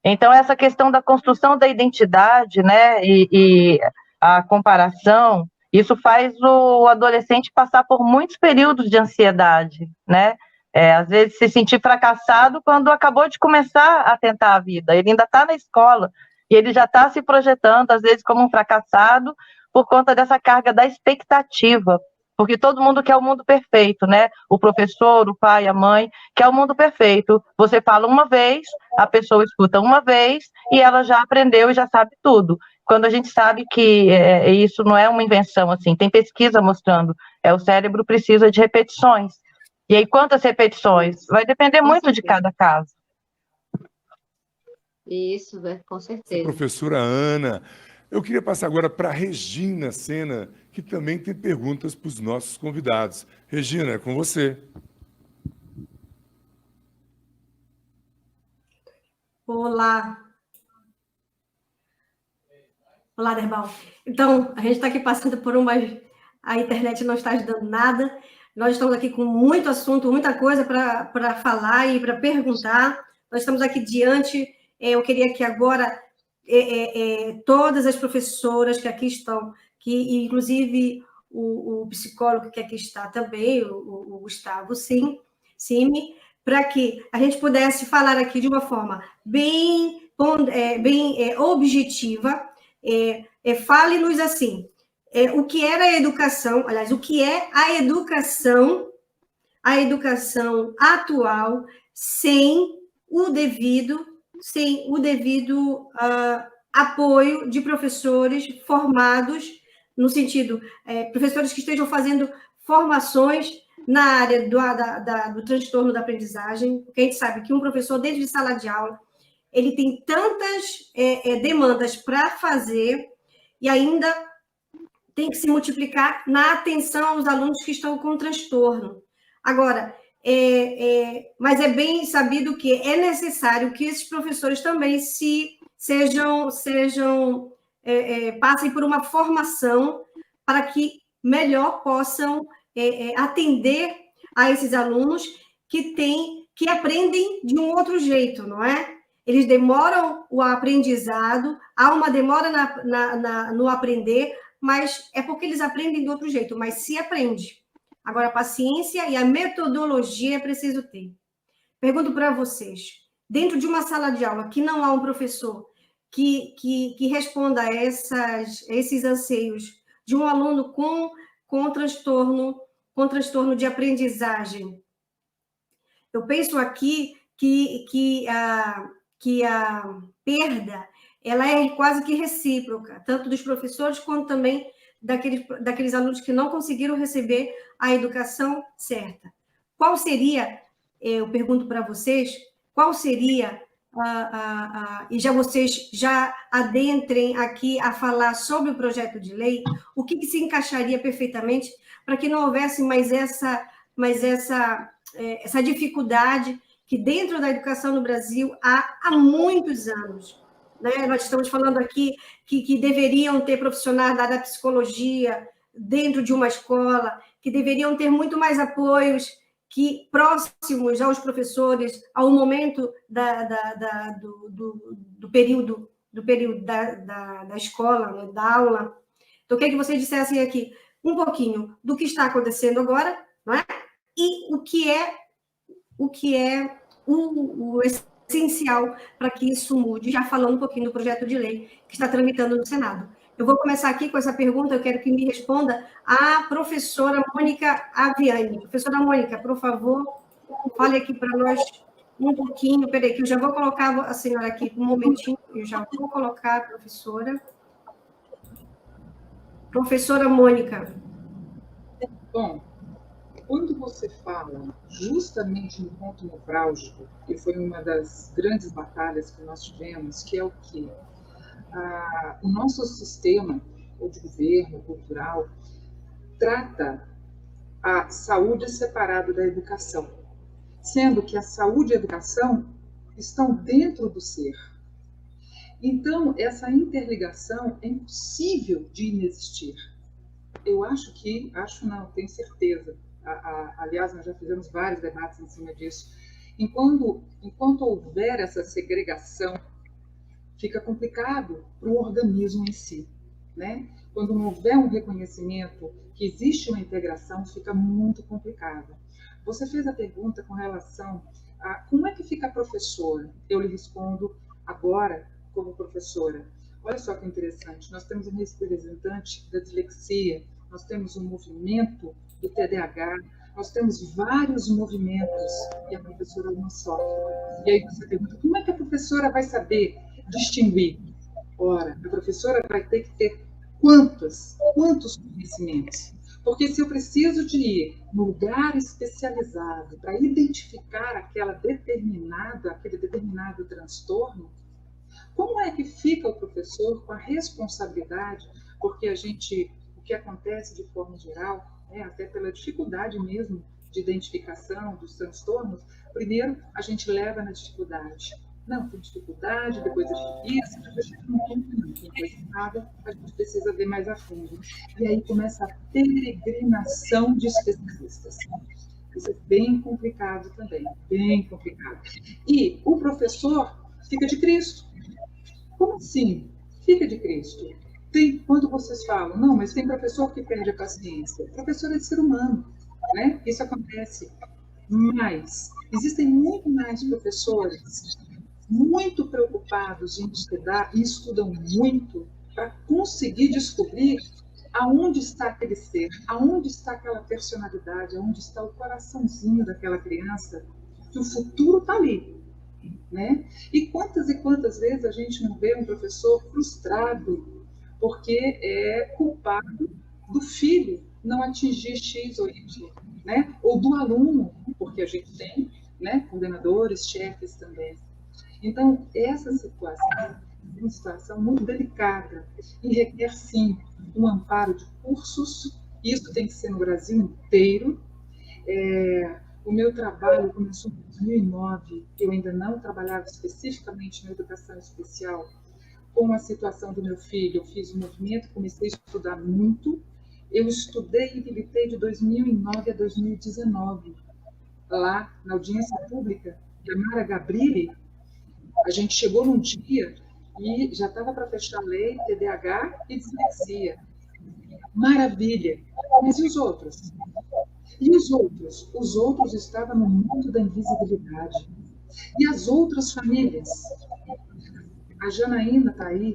Então, essa questão da construção da identidade, né, e a comparação, isso faz o adolescente passar por muitos períodos de ansiedade, né? Às vezes se sentir fracassado quando acabou de começar a tentar a vida. Ele ainda está na escola e ele já está se projetando, às vezes, como um fracassado por conta dessa carga da expectativa. Porque todo mundo quer o mundo perfeito, né? O professor, o pai, a mãe, quer o mundo perfeito. Você fala uma vez, a pessoa escuta uma vez e ela já aprendeu e já sabe tudo. Quando a gente sabe que isso não é uma invenção, assim, tem pesquisa mostrando, o cérebro precisa de repetições. E aí, quantas repetições? Vai depender muito de cada caso. Isso, com certeza. Professora Ana, eu queria passar agora para a Regina Sena, que também tem perguntas para os nossos convidados. Regina, é com você. Olá. Olá, Derbal. Então, a gente está aqui passando por a internet não está ajudando nada. Nós estamos aqui com muito assunto, muita coisa para falar e para perguntar. Nós estamos aqui diante, eu queria que agora todas as professoras que aqui estão, que inclusive o psicólogo que aqui está também, o Gustavo Cime, para que a gente pudesse falar aqui de uma forma bem objetiva. Fale-nos assim, o que era a educação, aliás, o que é a educação atual sem o devido apoio de professores formados, no sentido, professores que estejam fazendo formações na área do transtorno da aprendizagem, porque a gente sabe que um professor, dentro de sala de aula, ele tem tantas demandas para fazer e ainda tem que se multiplicar na atenção aos alunos que estão com transtorno. Agora, mas é bem sabido que é necessário que esses professores também passem por uma formação para que melhor possam atender a esses alunos que aprendem de um outro jeito, não é? Eles demoram o aprendizado, há uma demora no aprender, mas é porque eles aprendem de outro jeito, mas se aprende. Agora, a paciência e a metodologia é preciso ter. Pergunto para vocês, dentro de uma sala de aula que não há um professor que responda a esses anseios de um aluno com transtorno de aprendizagem, eu penso aqui que a perda ela é quase que recíproca, tanto dos professores quanto também daqueles alunos que não conseguiram receber a educação certa. Qual seria, eu pergunto para vocês, qual seria, e vocês já adentrem aqui a falar sobre o projeto de lei, o que se encaixaria perfeitamente para que não houvesse mais essa dificuldade que dentro da educação no Brasil há muitos anos. Né? Nós estamos falando aqui que deveriam ter profissionais da psicologia dentro de uma escola, que deveriam ter muito mais apoios próximos aos professores, ao momento do período da escola, né, da aula. Então, eu queria que vocês dissessem aqui um pouquinho do que está acontecendo agora, não é? E o que é o essencial para que isso mude, já falando um pouquinho do projeto de lei que está tramitando no Senado. Eu vou começar aqui com essa pergunta, eu quero que me responda a professora Mônica Aviani. Professora Mônica, por favor, fale aqui para nós um pouquinho. Peraí, que eu já vou colocar a senhora aqui um momentinho, eu já vou colocar a professora. Professora Mônica. Bom, quando você fala justamente no ponto nevrálgico, que foi uma das grandes batalhas que nós tivemos, que é o quê? O nosso sistema de governo cultural trata a saúde separada da educação, sendo que a saúde e a educação estão dentro do ser. Então, essa interligação é impossível de inexistir. Tenho certeza. Aliás, nós já fizemos vários debates em cima disso. Enquanto houver essa segregação, fica complicado para o organismo em si, né? Quando não houver um reconhecimento que existe uma integração, fica muito complicado. Você fez a pergunta com relação a como é que fica a professora. Eu lhe respondo agora como professora. Olha só que interessante, nós temos um representante da dislexia, nós temos um movimento do TDAH, nós temos vários movimentos e a professora não só. E aí você pergunta, como é que a professora vai saber distinguir? Ora, a professora vai ter que ter quantos conhecimentos? Porque se eu preciso de ir no lugar especializado para identificar aquele determinado transtorno, como é que fica o professor com a responsabilidade? Porque o que acontece de forma geral, até pela dificuldade mesmo de identificação dos transtornos, primeiro a gente leva na dificuldade. Não, tem dificuldade, depois é difícil, depois chega num ponto não. Tem coisa errada, a gente precisa ver mais a fundo. E aí começa a peregrinação de especialistas. Isso é bem complicado também, bem complicado. E o professor fica de Cristo. Como assim? Fica de Cristo. Quando vocês falam, não, mas tem professor que perde a paciência. Professor é de ser humano, né? Isso acontece. Mas existem muito mais professores muito preocupados em estudar e estudam muito para conseguir descobrir aonde está aquele ser, aonde está aquela personalidade, aonde está o coraçãozinho daquela criança, que o futuro está ali, né? E quantas vezes a gente não vê um professor frustrado porque é culpado do filho não atingir X ou Y, né? Ou do aluno, porque a gente tem, né, coordenadores, chefes também. Então, essa situação é uma situação muito delicada e requer, sim, um amparo de cursos. Isso tem que ser no Brasil inteiro. O meu trabalho começou em 2009. Eu ainda não trabalhava especificamente na educação especial. Com a situação do meu filho, eu fiz um movimento, comecei a estudar muito. Eu estudei e militei de 2009 a 2019, lá na audiência pública da Mara Gabrilli. A gente chegou num dia e já estava para fechar a lei, TDAH e dislexia. Maravilha! Mas e os outros? E os outros? Os outros estavam no mundo da invisibilidade. E as outras famílias? A Janaína está aí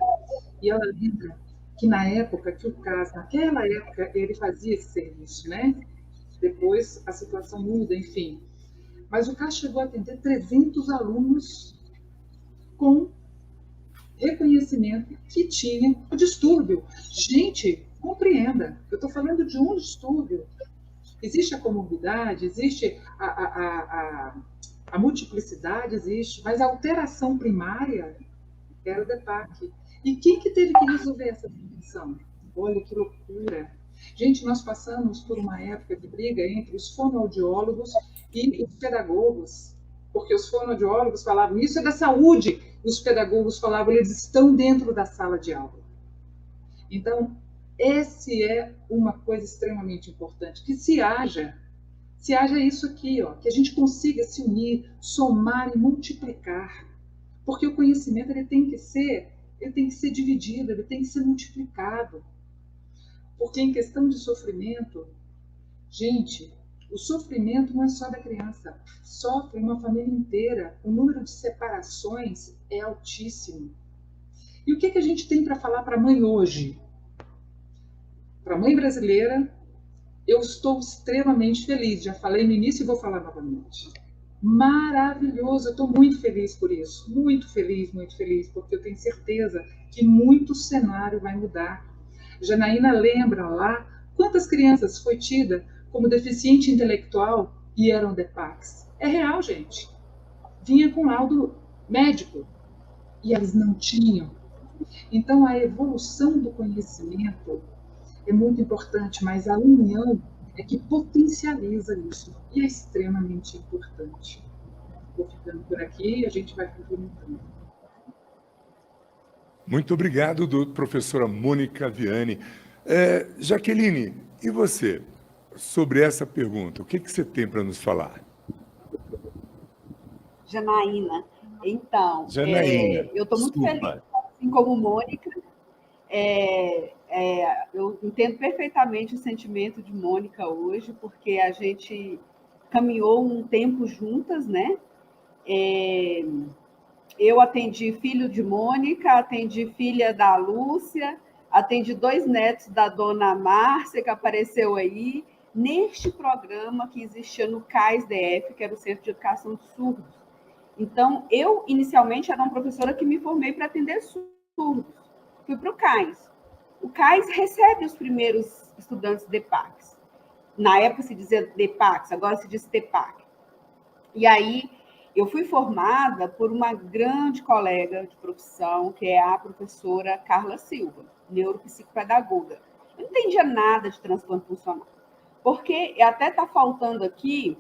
e ela lembra que na época que o CAS, naquela época, ele fazia esse serviço, né? Depois a situação muda, enfim. Mas o CAS chegou a atender 300 alunos com reconhecimento que tinha o distúrbio. Gente, compreenda, eu estou falando de um distúrbio. Existe a comorbidade, existe a multiplicidade, existe, mas a alteração primária era o DEPAC. E quem que teve que resolver essa situação? Olha que loucura. Gente, nós passamos por uma época de briga entre os fonoaudiólogos e os pedagogos, porque os fonoaudiólogos falavam, isso é da saúde, e os pedagogos falavam, eles estão dentro da sala de aula. Então, essa é uma coisa extremamente importante, que se haja isso aqui, ó, que a gente consiga se unir, somar e multiplicar, porque o conhecimento ele tem que ser dividido, ele tem que ser multiplicado, porque em questão de sofrimento, gente, o sofrimento não é só da criança, sofre uma família inteira, o número de separações é altíssimo. E o que a gente tem para falar para a mãe hoje? Para a mãe brasileira, eu estou extremamente feliz, já falei no início e vou falar novamente. Maravilhoso, eu estou muito feliz por isso, muito feliz, porque eu tenho certeza que muito cenário vai mudar. Janaína lembra lá quantas crianças foi tida como deficiente intelectual e eram DEPACs. É real, gente. Vinha com laudo médico e eles não tinham. Então, a evolução do conhecimento é muito importante, mas a união é que potencializa isso e é extremamente importante. Vou ficando por aqui e a gente vai complementando. Muito obrigado, professora Mônica Viane. Jaqueline, e você? Sobre essa pergunta, o que você tem para nos falar? Janaína, então, Janaína, eu estou muito feliz, assim como Mônica. Eu entendo perfeitamente o sentimento de Mônica hoje, porque a gente caminhou um tempo juntas, né? Eu atendi filho de Mônica, atendi filha da Lúcia, atendi 2 netos da dona Márcia, que apareceu aí, neste programa que existia no CAIS-DF, que era o Centro de Educação de Surdos. Então, eu, inicialmente, era uma professora que me formei para atender surdos. Fui para o CAIS. O CAIS recebe os primeiros estudantes DEPACs. Na época se dizia DEPACs, agora se diz TEPAC. E aí, eu fui formada por uma grande colega de profissão, que é a professora Carla Silva, neuropsicopedagoga. Eu não entendia nada de transplante funcional, porque até está faltando aqui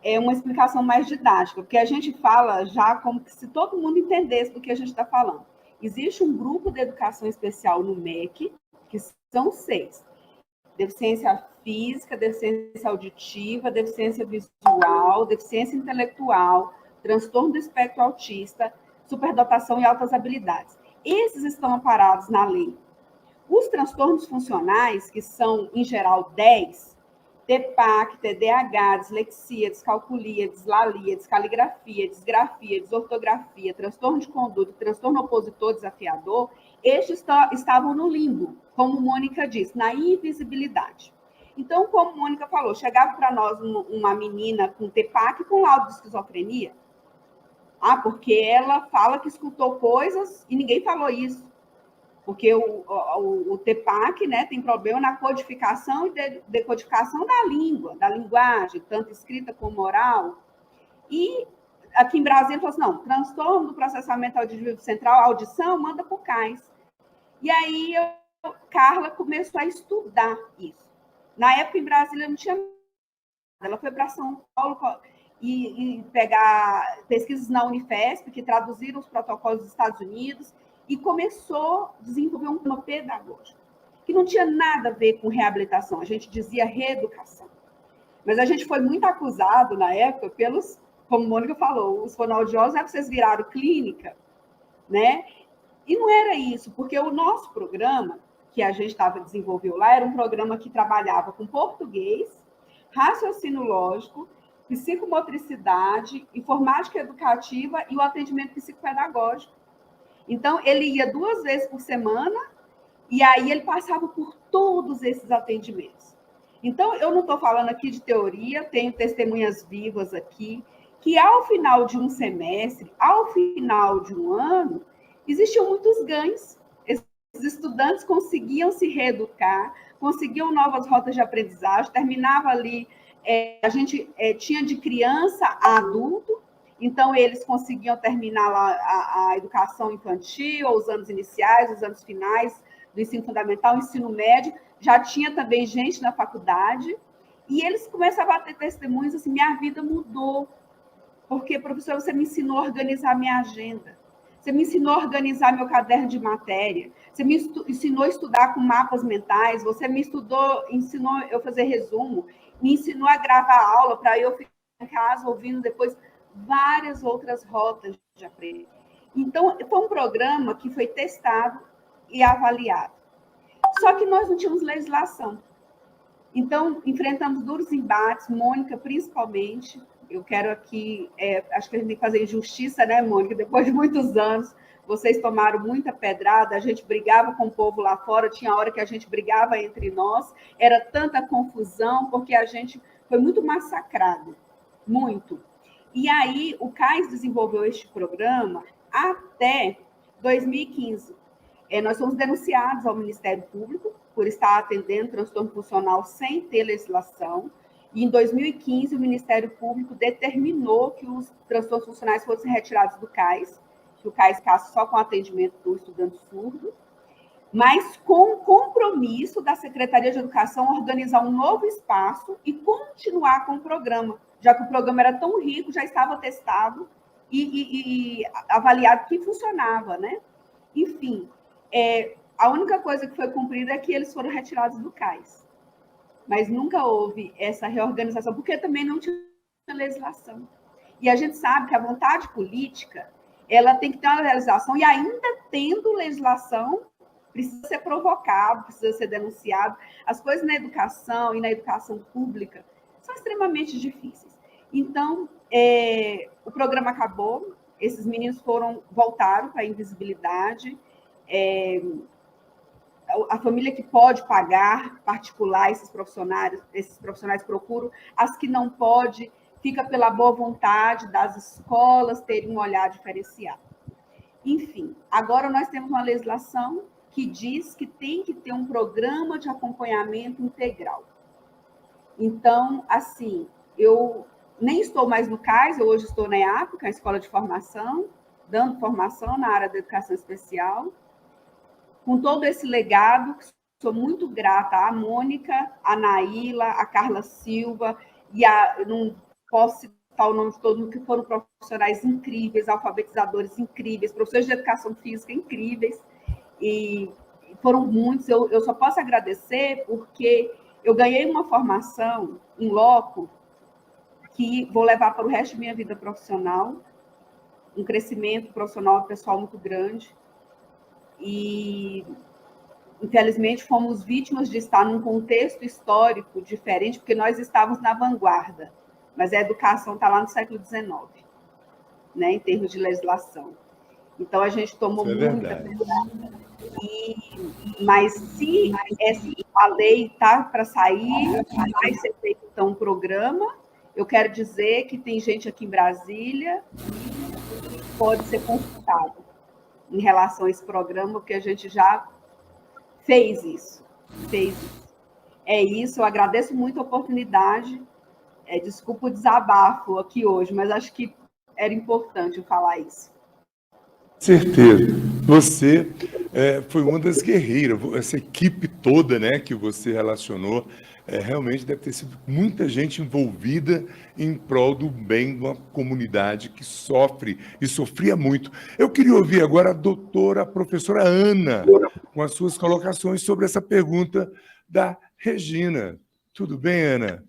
é uma explicação mais didática, porque a gente fala já como se todo mundo entendesse do que a gente está falando. Existe um grupo de educação especial no MEC, que são 6. Deficiência física, deficiência auditiva, deficiência visual, deficiência intelectual, transtorno do espectro autista, superdotação e altas habilidades. Esses estão amparados na lei. Os transtornos funcionais, que são, em geral, 10, TEPAC, TDAH, dislexia, descalculia, dislalia, descaligrafia, disgrafia, desortografia, transtorno de conduta, transtorno opositor desafiador, estes estavam no limbo, como Mônica disse, na invisibilidade. Então, como Mônica falou, chegava para nós uma menina com TEPAC com laudo de esquizofrenia. Porque ela fala que escutou coisas e ninguém falou isso. Porque o TEPAC, né, tem problema na codificação e decodificação da língua, da linguagem, tanto escrita como oral. E aqui em Brasília, falou assim, não, transtorno do processamento auditivo central, audição, manda para o CAIS. E aí, Carla começou a estudar isso. Na época, em Brasília, não tinha nada. Ela foi para São Paulo e pegar pesquisas na Unifesp, que traduziram os protocolos dos Estados Unidos, e começou a desenvolver um plano pedagógico, que não tinha nada a ver com reabilitação, a gente dizia reeducação. Mas a gente foi muito acusado, na época, pelos, como a Mônica falou, os fonoaudiólogos, vocês viraram clínica, né? E não era isso, porque o nosso programa, que a gente estava desenvolvendo lá, era um programa que trabalhava com português, raciocínio lógico, psicomotricidade, informática educativa e o atendimento psicopedagógico. Então, ele ia 2 vezes por semana e aí ele passava por todos esses atendimentos. Então, eu não estou falando aqui de teoria, tenho testemunhas vivas aqui, que ao final de um semestre, ao final de um ano, existiam muitos ganhos. Esses estudantes conseguiam se reeducar, conseguiam novas rotas de aprendizagem, terminava ali, a gente tinha de criança a adulto, então eles conseguiam terminar lá a educação infantil, os anos iniciais, os anos finais do ensino fundamental, ensino médio, já tinha também gente na faculdade, e eles começavam a ter testemunhos assim, minha vida mudou, porque, professor, você me ensinou a organizar minha agenda, você me ensinou a organizar meu caderno de matéria, você me ensinou a estudar com mapas mentais, você me ensinou eu fazer resumo, me ensinou a gravar aula para eu ficar em casa ouvindo depois várias outras rotas de aprendizagem. Então, foi um programa que foi testado e avaliado. Só que nós não tínhamos legislação. Então, enfrentamos duros embates, Mônica principalmente. Eu quero aqui, acho que a gente tem que fazer justiça, né, Mônica? Depois de muitos anos, vocês tomaram muita pedrada, a gente brigava com o povo lá fora, tinha hora que a gente brigava entre nós, era tanta confusão, porque a gente foi muito massacrado, muito. E aí, o CAIS desenvolveu este programa até 2015. Nós fomos denunciados ao Ministério Público por estar atendendo transtorno funcional sem ter legislação. E em 2015, o Ministério Público determinou que os transtornos funcionais fossem retirados do CAIS, que o CAIS ficasse só com atendimento do estudante surdo, mas com o compromisso da Secretaria de Educação organizar um novo espaço e continuar com o programa, já que o programa era tão rico, já estava testado e avaliado que funcionava, né? Enfim, a única coisa que foi cumprida é que eles foram retirados do CAIS. Mas nunca houve essa reorganização, porque também não tinha legislação. E a gente sabe que a vontade política, ela tem que ter uma realização, e ainda tendo legislação, precisa ser provocado, precisa ser denunciado. As coisas na educação e na educação pública são extremamente difíceis. Então, o programa acabou, esses meninos voltaram para a invisibilidade, a família que pode pagar particular esses profissionais procuram, as que não pode, fica pela boa vontade das escolas terem um olhar diferenciado. Enfim, agora nós temos uma legislação que diz que tem que ter um programa de acompanhamento integral. Então, assim, eu nem estou mais no CAIS, eu hoje estou na EAP, que é a escola de formação, dando formação na área da educação especial, com todo esse legado, sou muito grata à Mônica, à Naíla, à Carla Silva, e não posso citar o nome de todo mundo, que foram profissionais incríveis, alfabetizadores incríveis, professores de educação física incríveis, e foram muitos. Eu só posso agradecer porque eu ganhei uma formação em loco que vou levar para o resto da minha vida profissional, um crescimento profissional e pessoal muito grande, e infelizmente fomos vítimas de estar num contexto histórico diferente, porque nós estávamos na vanguarda, mas a educação está lá no século XIX, né, em termos de legislação. Então, a gente tomou muita cuidado. Mas se a lei está para sair, vai ser feito, então, um programa, eu quero dizer que tem gente aqui em Brasília que pode ser consultado em relação a esse programa, porque a gente já fez isso. É isso, eu agradeço muito a oportunidade. Desculpa o desabafo aqui hoje, mas acho que era importante eu falar isso. Certeza. Você foi uma das guerreiras, essa equipe toda, né, que você relacionou, realmente deve ter sido muita gente envolvida em prol do bem de uma comunidade que sofre e sofria muito. Eu queria ouvir agora a professora Ana, com as suas colocações sobre essa pergunta da Regina. Tudo bem, Ana?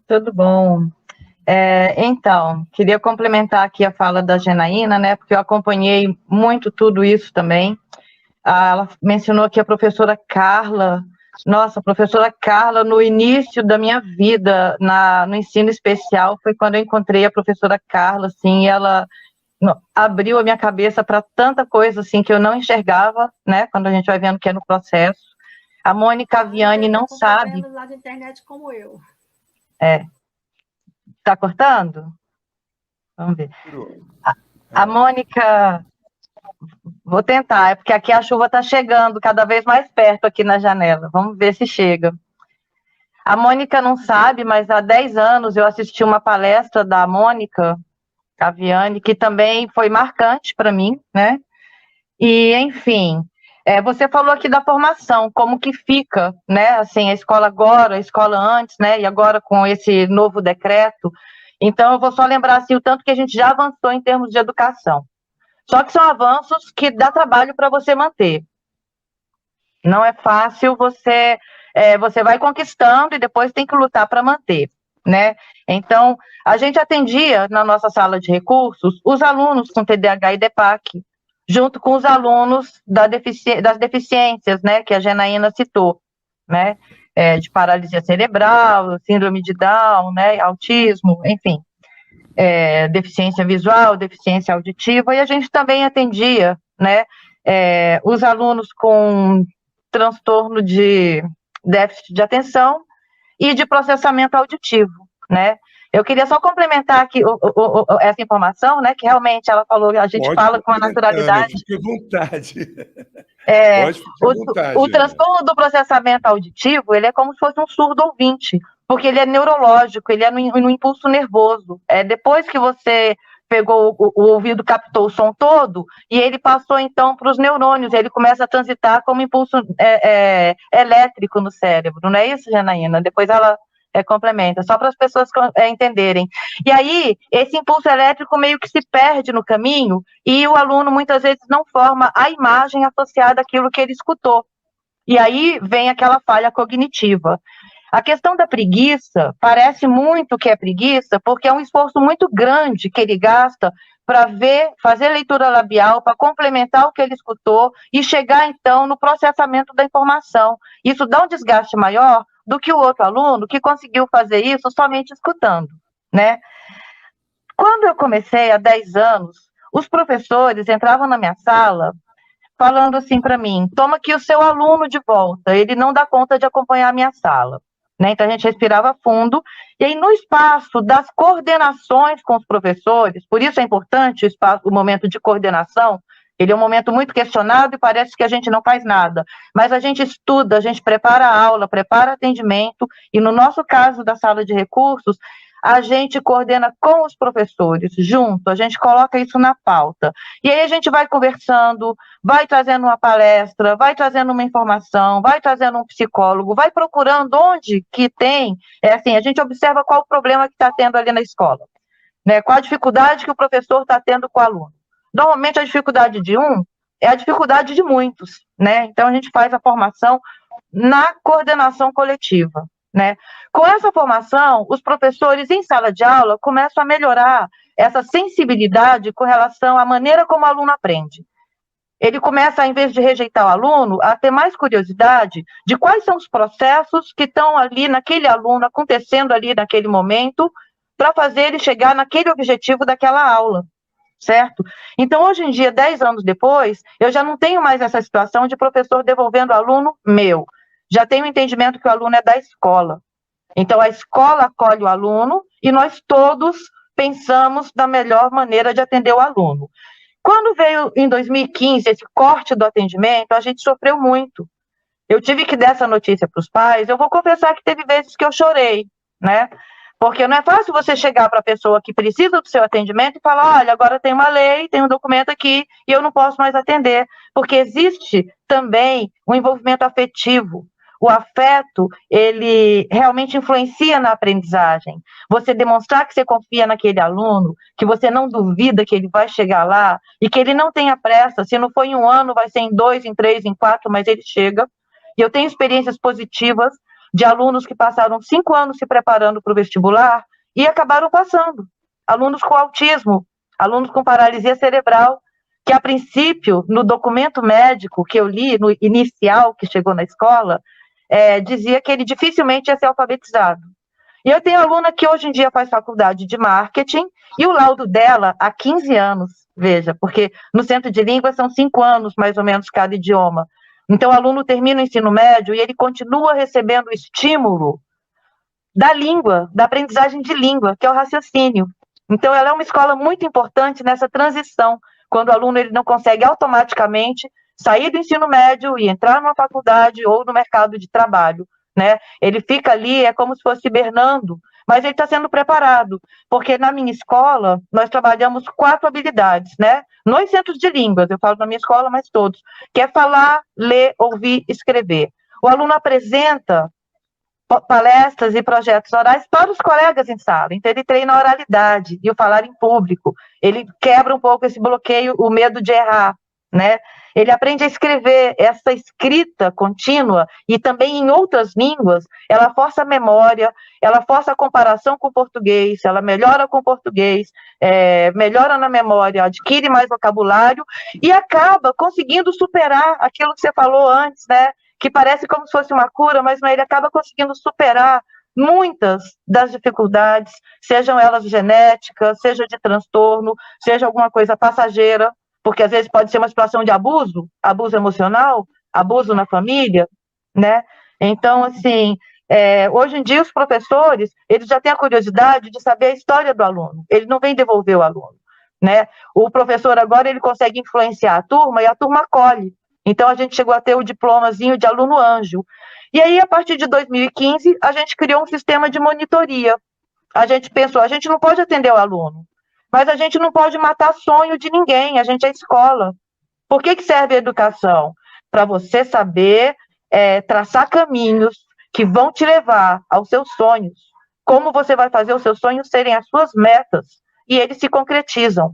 Tudo bom. Então, queria complementar aqui a fala da Janaína, né, porque eu acompanhei muito tudo isso também. Ela mencionou aqui a professora Carla. Nossa, a professora Carla, no início da minha vida no ensino especial, foi quando eu encontrei a professora Carla, assim, e ela abriu a minha cabeça para tanta coisa, assim, que eu não enxergava, né, quando a gente vai vendo que é no processo. A Mônica Viane não sabe... lá de internet como eu. Tá cortando? Vamos ver. A Mônica... Vou tentar, porque aqui a chuva está chegando cada vez mais perto aqui na janela. Vamos ver se chega. A Mônica não sabe, mas há 10 anos eu assisti uma palestra da Mônica Caviani, que também foi marcante para mim, né? E, enfim, você falou aqui da formação, como que fica, né? Assim, a escola agora, a escola antes, né? E agora com esse novo decreto. Então, eu vou só lembrar assim, o tanto que a gente já avançou em termos de educação. Só que são avanços que dá trabalho para você manter. Não é fácil, você vai conquistando e depois tem que lutar para manter, né? Então, a gente atendia na nossa sala de recursos os alunos com TDAH e DEPAC, junto com os alunos das deficiências, né, que a Janaína citou, né? De paralisia cerebral, síndrome de Down, né, autismo, enfim. Deficiência visual, deficiência auditiva, e a gente também atendia, né, os alunos com transtorno de déficit de atenção e de processamento auditivo, né. Eu queria só complementar aqui essa informação, né, que realmente ela falou, a gente fala com a naturalidade. Fique à vontade. Pode ficar à vontade. O transtorno do processamento auditivo, ele é como se fosse um surdo ouvinte, porque ele é neurológico, ele é no impulso nervoso. Depois que você pegou o ouvido, captou o som todo, e ele passou, então, para os neurônios, ele começa a transitar como impulso elétrico no cérebro, não é isso, Janaína? Depois ela complementa, só para as pessoas entenderem. E aí, esse impulso elétrico meio que se perde no caminho, e o aluno, muitas vezes, não forma a imagem associada àquilo que ele escutou. E aí, vem aquela falha cognitiva. A questão da preguiça, parece muito que é preguiça, porque é um esforço muito grande que ele gasta para fazer leitura labial, para complementar o que ele escutou e chegar, então, no processamento da informação. Isso dá um desgaste maior do que o outro aluno que conseguiu fazer isso somente escutando, né? Quando eu comecei, há 10 anos, os professores entravam na minha sala falando assim para mim, toma aqui o seu aluno de volta, ele não dá conta de acompanhar a minha sala. Né? Então, a gente respirava fundo, e aí no espaço das coordenações com os professores, por isso é importante o momento de coordenação, ele é um momento muito questionado e parece que a gente não faz nada, mas a gente estuda, a gente prepara a aula, prepara atendimento, e no nosso caso da sala de recursos, a gente coordena com os professores, junto, a gente coloca isso na pauta. E aí a gente vai conversando, vai trazendo uma palestra, vai trazendo uma informação, vai trazendo um psicólogo, vai procurando onde que tem, assim, a gente observa qual o problema que está tendo ali na escola, né? Qual a dificuldade que o professor está tendo com o aluno. Normalmente a dificuldade de um é a dificuldade de muitos, né? Então a gente faz a formação na coordenação coletiva, né? Com essa formação, os professores em sala de aula começam a melhorar essa sensibilidade com relação à maneira como o aluno aprende. Ele começa, em vez de rejeitar o aluno, a ter mais curiosidade de quais são os processos que estão ali naquele aluno, acontecendo ali naquele momento, para fazer ele chegar naquele objetivo daquela aula, certo? Então, hoje em dia, 10 anos depois, eu já não tenho mais essa situação de professor devolvendo o aluno meu. Já tenho o entendimento que o aluno é da escola. Então, a escola acolhe o aluno e nós todos pensamos na melhor maneira de atender o aluno. Quando veio, em 2015, esse corte do atendimento, a gente sofreu muito. Eu tive que dar essa notícia para os pais. Eu vou confessar que teve vezes que eu chorei, né? Porque não é fácil você chegar para a pessoa que precisa do seu atendimento e falar, olha, agora tem uma lei, tem um documento aqui e eu não posso mais atender. Porque existe também um envolvimento afetivo. O afeto, ele realmente influencia na aprendizagem. Você demonstrar que você confia naquele aluno, que você não duvida que ele vai chegar lá e que ele não tenha pressa. Se não for em 1 ano, vai ser em 2, em 3, em 4, mas ele chega. E eu tenho experiências positivas de alunos que passaram 5 anos se preparando para o vestibular e acabaram passando. Alunos com autismo, alunos com paralisia cerebral, que a princípio, no documento médico que eu li, no inicial que chegou na escola, dizia que ele dificilmente ia ser alfabetizado. E eu tenho aluna que hoje em dia faz faculdade de marketing e o laudo dela há 15 anos, veja, porque no centro de língua são 5 anos, mais ou menos, cada idioma. Então, o aluno termina o ensino médio e ele continua recebendo o estímulo da língua, da aprendizagem de língua, que é o raciocínio. Então, ela é uma escola muito importante nessa transição, quando o aluno ele não consegue automaticamente sair do ensino médio e entrar numa faculdade ou no mercado de trabalho, né? Ele fica ali, é como se fosse hibernando, mas ele está sendo preparado, porque na minha escola nós trabalhamos 4 habilidades, né? Nos centros de línguas, eu falo na minha escola, mas todos, que é falar, ler, ouvir, escrever. O aluno apresenta palestras e projetos orais para os colegas em sala, então ele treina a oralidade e o falar em público, ele quebra um pouco esse bloqueio, o medo de errar, né? Ele aprende a escrever, essa escrita contínua, e também em outras línguas, ela força a memória, ela força a comparação com o português, ela melhora com o português, melhora na memória, adquire mais vocabulário, e acaba conseguindo superar aquilo que você falou antes, né? Que parece como se fosse uma cura, mas ele acaba conseguindo superar muitas das dificuldades, sejam elas genéticas, seja de transtorno, seja alguma coisa passageira, porque às vezes pode ser uma situação de abuso emocional, abuso na família, né? Então, assim, hoje em dia os professores, eles já têm a curiosidade de saber a história do aluno, ele não vem devolver o aluno, né? O professor agora, ele consegue influenciar a turma e a turma acolhe. Então, a gente chegou a ter o diplomazinho de aluno anjo. E aí, a partir de 2015, a gente criou um sistema de monitoria. A gente pensou, a gente não pode atender o aluno, mas a gente não pode matar sonho de ninguém, a gente é escola. Por que serve a educação? Para você saber traçar caminhos que vão te levar aos seus sonhos. Como você vai fazer os seus sonhos serem as suas metas, e eles se concretizam.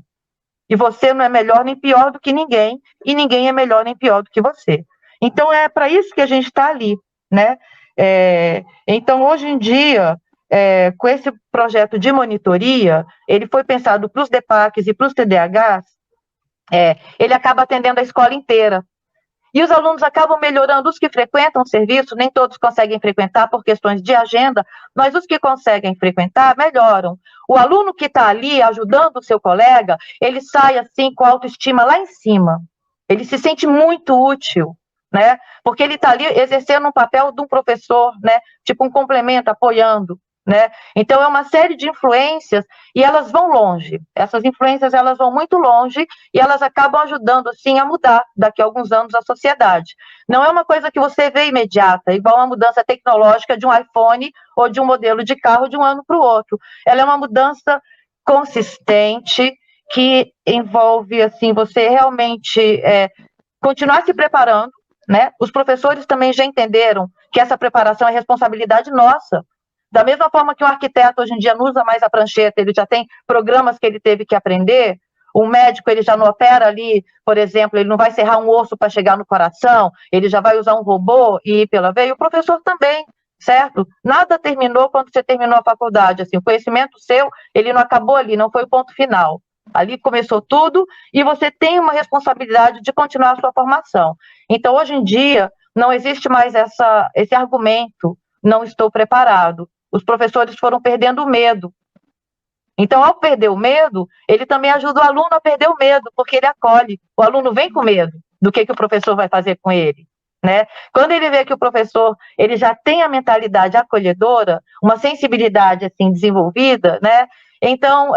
E você não é melhor nem pior do que ninguém, e ninguém é melhor nem pior do que você. Então, é para isso que a gente está ali, né? Então, hoje em dia, com esse projeto de monitoria, ele foi pensado para os DEPACs e para os TDAHs, ele acaba atendendo a escola inteira. E os alunos acabam melhorando, os que frequentam o serviço, nem todos conseguem frequentar por questões de agenda, mas os que conseguem frequentar, melhoram. O aluno que está ali ajudando o seu colega, ele sai assim com a autoestima lá em cima. Ele se sente muito útil, né? Porque ele está ali exercendo um papel de um professor, né? Tipo um complemento, apoiando, né? Então, é uma série de influências e elas vão longe. Essas influências, elas vão muito longe e elas acabam ajudando, sim, a mudar daqui a alguns anos a sociedade. Não é uma coisa que você vê imediata, igual uma mudança tecnológica de um iPhone ou de um modelo de carro de um ano para o outro. Ela é uma mudança consistente que envolve, assim, você realmente continuar se preparando, né? Os professores também já entenderam que essa preparação é responsabilidade nossa. Da mesma forma que o arquiteto hoje em dia não usa mais a prancheta, ele já tem programas que ele teve que aprender. O médico, ele já não opera ali, por exemplo, ele não vai serrar um osso para chegar no coração, ele já vai usar um robô e ir pela veia. E o professor também, certo? Nada terminou quando você terminou a faculdade. Assim, o conhecimento seu, ele não acabou ali, não foi o ponto final. Ali começou tudo e você tem uma responsabilidade de continuar a sua formação. Então, hoje em dia, não existe mais esse argumento, não estou preparado. Os professores foram perdendo o medo. Então, ao perder o medo, ele também ajuda o aluno a perder o medo, porque ele acolhe. O aluno vem com medo do que o professor vai fazer com ele, né? Quando ele vê que o professor ele já tem a mentalidade acolhedora, uma sensibilidade assim desenvolvida, né? Então,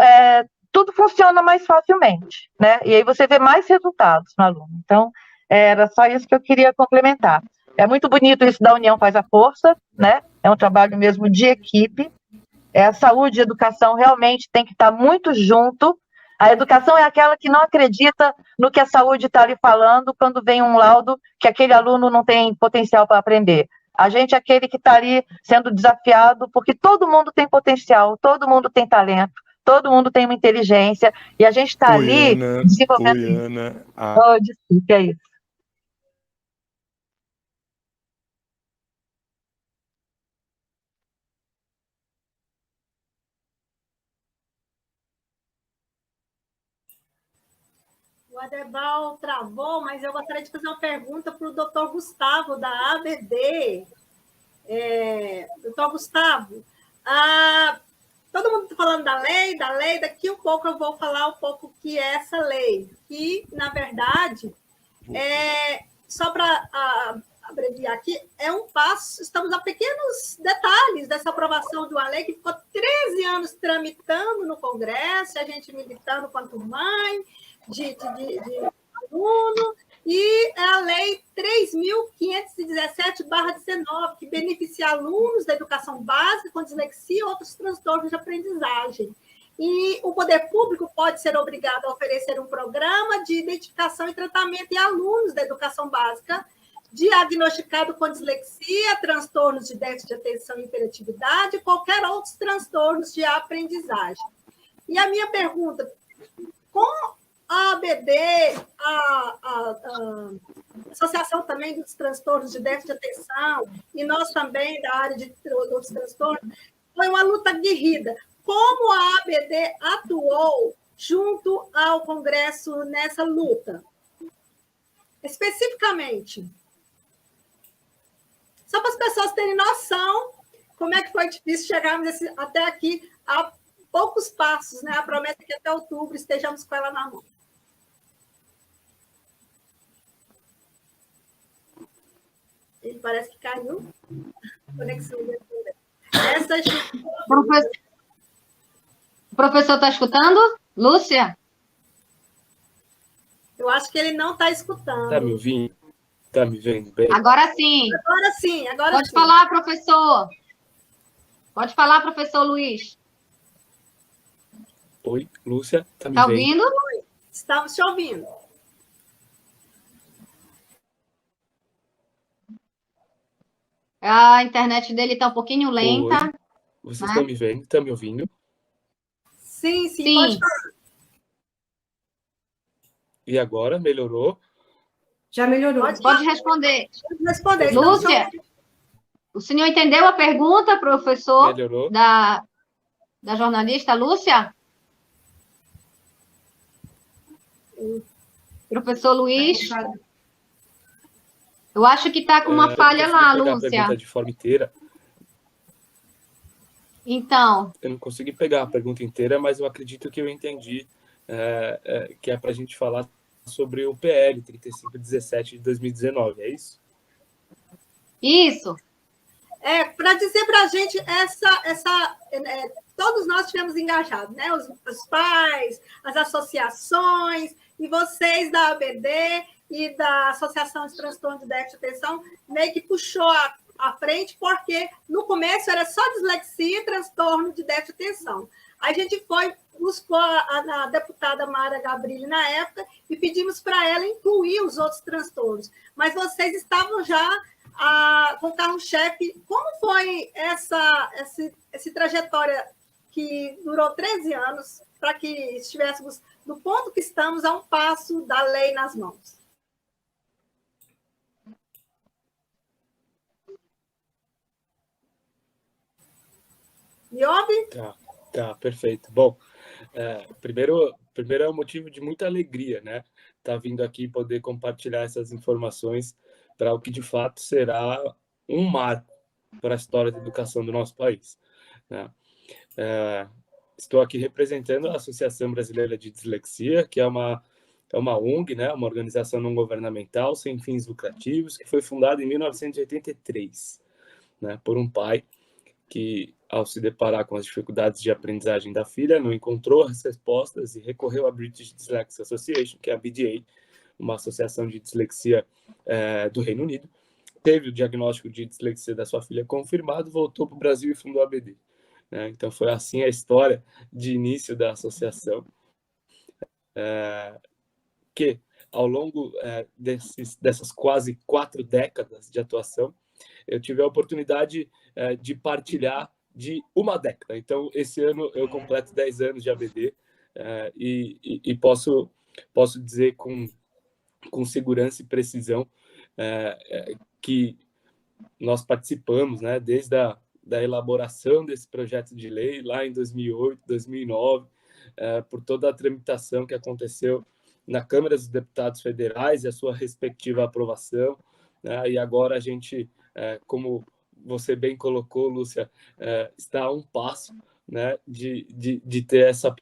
tudo funciona mais facilmente, né? E aí você vê mais resultados no aluno. Então, era só isso que eu queria complementar. É muito bonito isso da união faz a força, né? É um trabalho mesmo de equipe. A saúde e a educação realmente tem que estar muito junto. A educação é aquela que não acredita no que a saúde está lhe falando quando vem um laudo que aquele aluno não tem potencial para aprender. A gente é aquele que está ali sendo desafiado, porque todo mundo tem potencial, todo mundo tem talento, todo mundo tem uma inteligência, e a gente está ali desenvolvendo. Oh, desculpa, é isso. O Aderbal travou, mas eu gostaria de fazer uma pergunta para o doutor Gustavo, da ABD. Doutor Gustavo, todo mundo está falando da lei, daqui um pouco eu vou falar um pouco o que é essa lei, que, na verdade, só para abreviar aqui, é um passo, estamos a pequenos detalhes dessa aprovação de uma lei que ficou 13 anos tramitando no Congresso, a gente militando quanto mãe, de aluno, e é a Lei 3.517/19, que beneficia alunos da educação básica com dislexia e outros transtornos de aprendizagem. E o poder público pode ser obrigado a oferecer um programa de identificação e tratamento em alunos da educação básica diagnosticado com dislexia, transtornos de déficit de atenção e hiperatividade e qualquer outros transtornos de aprendizagem. E a minha pergunta, com a ABD, a Associação também dos Transtornos de Déficit de Atenção, e nós também da área de outros transtornos, foi uma luta aguerrida. Como a ABD atuou junto ao Congresso nessa luta? Especificamente, só para as pessoas terem noção como é que foi difícil chegarmos até aqui a poucos passos, né? A promessa é que até outubro estejamos com ela na mão. Ele parece que caiu. Conexão dele. O professor está escutando? Lúcia? Eu acho que ele não está escutando. Está me ouvindo? Está me vendo bem? Agora sim. Agora sim, agora Pode sim. falar, professor. Pode falar, professor Luiz. Oi, Lúcia, está me Está vendo? ouvindo? Estamos te ouvindo. A internet dele está um pouquinho lenta. Oi. Vocês estão me vendo? Estão me ouvindo? Sim, sim, Sim. pode falar. E agora? Melhorou? Já melhorou. Pode responder. Pode responder. Lúcia, o senhor entendeu a pergunta, professor? Melhorou? Da jornalista Lúcia? Professor Luiz? Eu acho que está com uma falha lá, pegar Lúcia. a pergunta de forma inteira. Então. Eu não consegui pegar a pergunta inteira, mas eu acredito que eu entendi que é para a gente falar sobre o PL 3517 de 2019, é isso? Isso. para dizer para a gente todos nós estivemos engajados, né? Os pais, as associações, e vocês da ABD e da Associação de Transtorno de Déficit de Atenção meio que puxou à frente, porque no começo era só dislexia e transtorno de déficit de atenção. A gente buscou a deputada Mara Gabrilli na época e pedimos para ela incluir os outros transtornos. Mas vocês estavam já com o carro-chefe. Como foi essa trajetória que durou 13 anos para que estivéssemos do ponto que estamos a um passo da lei nas mãos? Me ouve? Tá, perfeito. Bom, primeiro é um motivo de muita alegria, né? Tá vindo aqui poder compartilhar essas informações para o que de fato será um marco para a história da educação do nosso país, né? Estou aqui representando a Associação Brasileira de Dislexia, que é uma ONG, né? Uma organização não governamental sem fins lucrativos, que foi fundada em 1983, né? Por um pai que, ao se deparar com as dificuldades de aprendizagem da filha, não encontrou as respostas e recorreu à British Dyslexia Association, que é a BDA, uma associação de dislexia do Reino Unido. Teve o diagnóstico de dislexia da sua filha confirmado, voltou para o Brasil e fundou a ABD. Né? Então, foi assim a história de início da associação, que, ao longo dessas quase 4 décadas de atuação, eu tive a oportunidade de partilhar de uma década. Então, esse ano eu completo 10 anos de ABD e posso dizer com segurança e precisão que nós participamos, né, desde da elaboração desse projeto de lei lá em 2008, 2009, por toda a tramitação que aconteceu na Câmara dos Deputados Federais e a sua respectiva aprovação, né, e agora a gente, como você bem colocou, Lúcia, está a um passo, né, de ter essa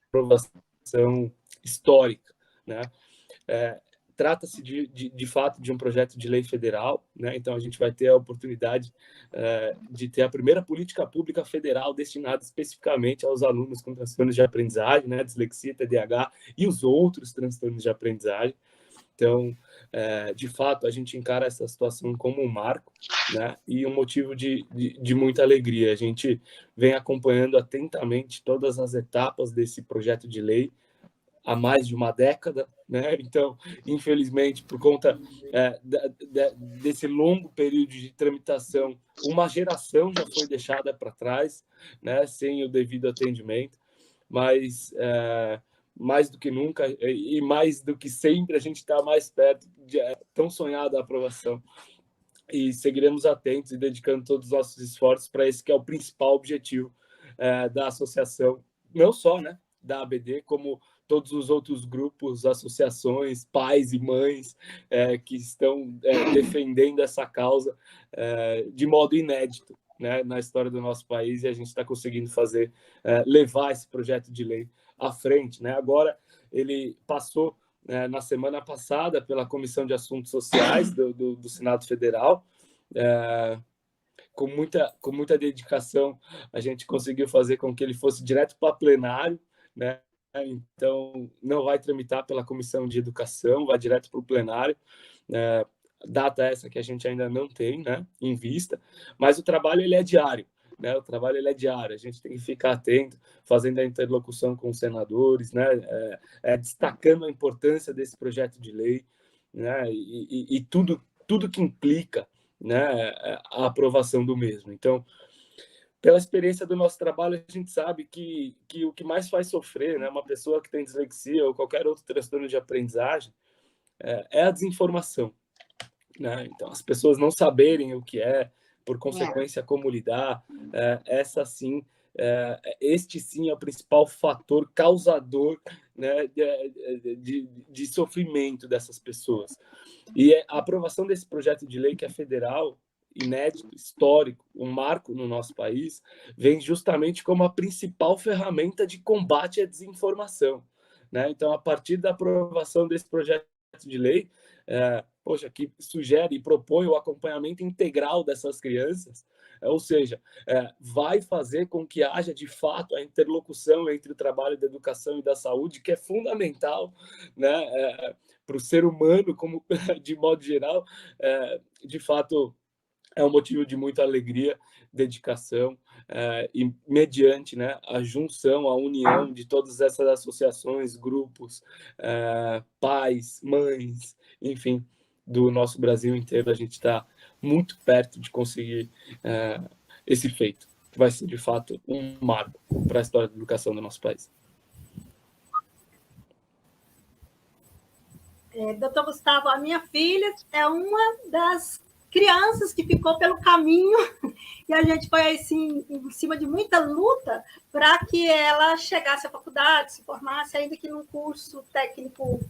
aprovação histórica, né? Trata-se de fato de um projeto de lei federal, né? Então a gente vai ter a oportunidade de ter a primeira política pública federal destinada especificamente aos alunos com transtornos de aprendizagem, né? Dislexia, TDAH e os outros transtornos de aprendizagem. Então, de fato, a gente encara essa situação como um marco, né? E um motivo de muita alegria. A gente vem acompanhando atentamente todas as etapas desse projeto de lei há mais de uma década, né? Então, infelizmente, por conta desse longo período de tramitação, uma geração já foi deixada para trás, né? Sem o devido atendimento, mas mais do que nunca e mais do que sempre, a gente está mais perto de tão sonhada aprovação. E seguiremos atentos e dedicando todos os nossos esforços para esse que é o principal objetivo da associação, não só, né, da ABD, como todos os outros grupos, associações, pais e mães que estão defendendo essa causa de modo inédito, né, na história do nosso país, e a gente está conseguindo levar esse projeto de lei à frente, né? Agora, ele passou na semana passada pela Comissão de Assuntos Sociais do Senado Federal. Com muita dedicação, a gente conseguiu fazer com que ele fosse direto para plenário, né? Então, não vai tramitar pela Comissão de Educação, vai direto para o plenário. Data essa que a gente ainda não tem, né, em vista, mas o trabalho ele é diário. Né, o trabalho ele é diário, a gente tem que ficar atento, fazendo a interlocução com os senadores, né, destacando a importância desse projeto de lei, né, e tudo que implica, né, a aprovação do mesmo. Então, pela experiência do nosso trabalho, a gente sabe que o que mais faz sofrer, né, uma pessoa que tem dislexia ou qualquer outro transtorno de aprendizagem é a desinformação. Né? Então, as pessoas não saberem o que por consequência, como lidar, este sim é o principal fator causador, né, de sofrimento dessas pessoas. E a aprovação desse projeto de lei, que é federal, inédito, histórico, um marco no nosso país, vem justamente como a principal ferramenta de combate à desinformação. Né? Então, a partir da aprovação desse projeto de lei, poxa, que sugere e propõe o acompanhamento integral dessas crianças, ou seja, vai fazer com que haja, de fato, a interlocução entre o trabalho da educação e da saúde, que é fundamental, né, para o ser humano, como de modo geral, de fato, é um motivo de muita alegria, dedicação, e mediante, né, a junção, a união de todas essas associações, grupos, pais, mães, enfim, do nosso Brasil inteiro, a gente está muito perto de conseguir esse feito, que vai ser, de fato, um marco para a história da educação do nosso país. Doutor Gustavo, a minha filha é uma das crianças que ficou pelo caminho e a gente foi assim, em cima de muita luta para que ela chegasse à faculdade, se formasse, ainda que num curso técnico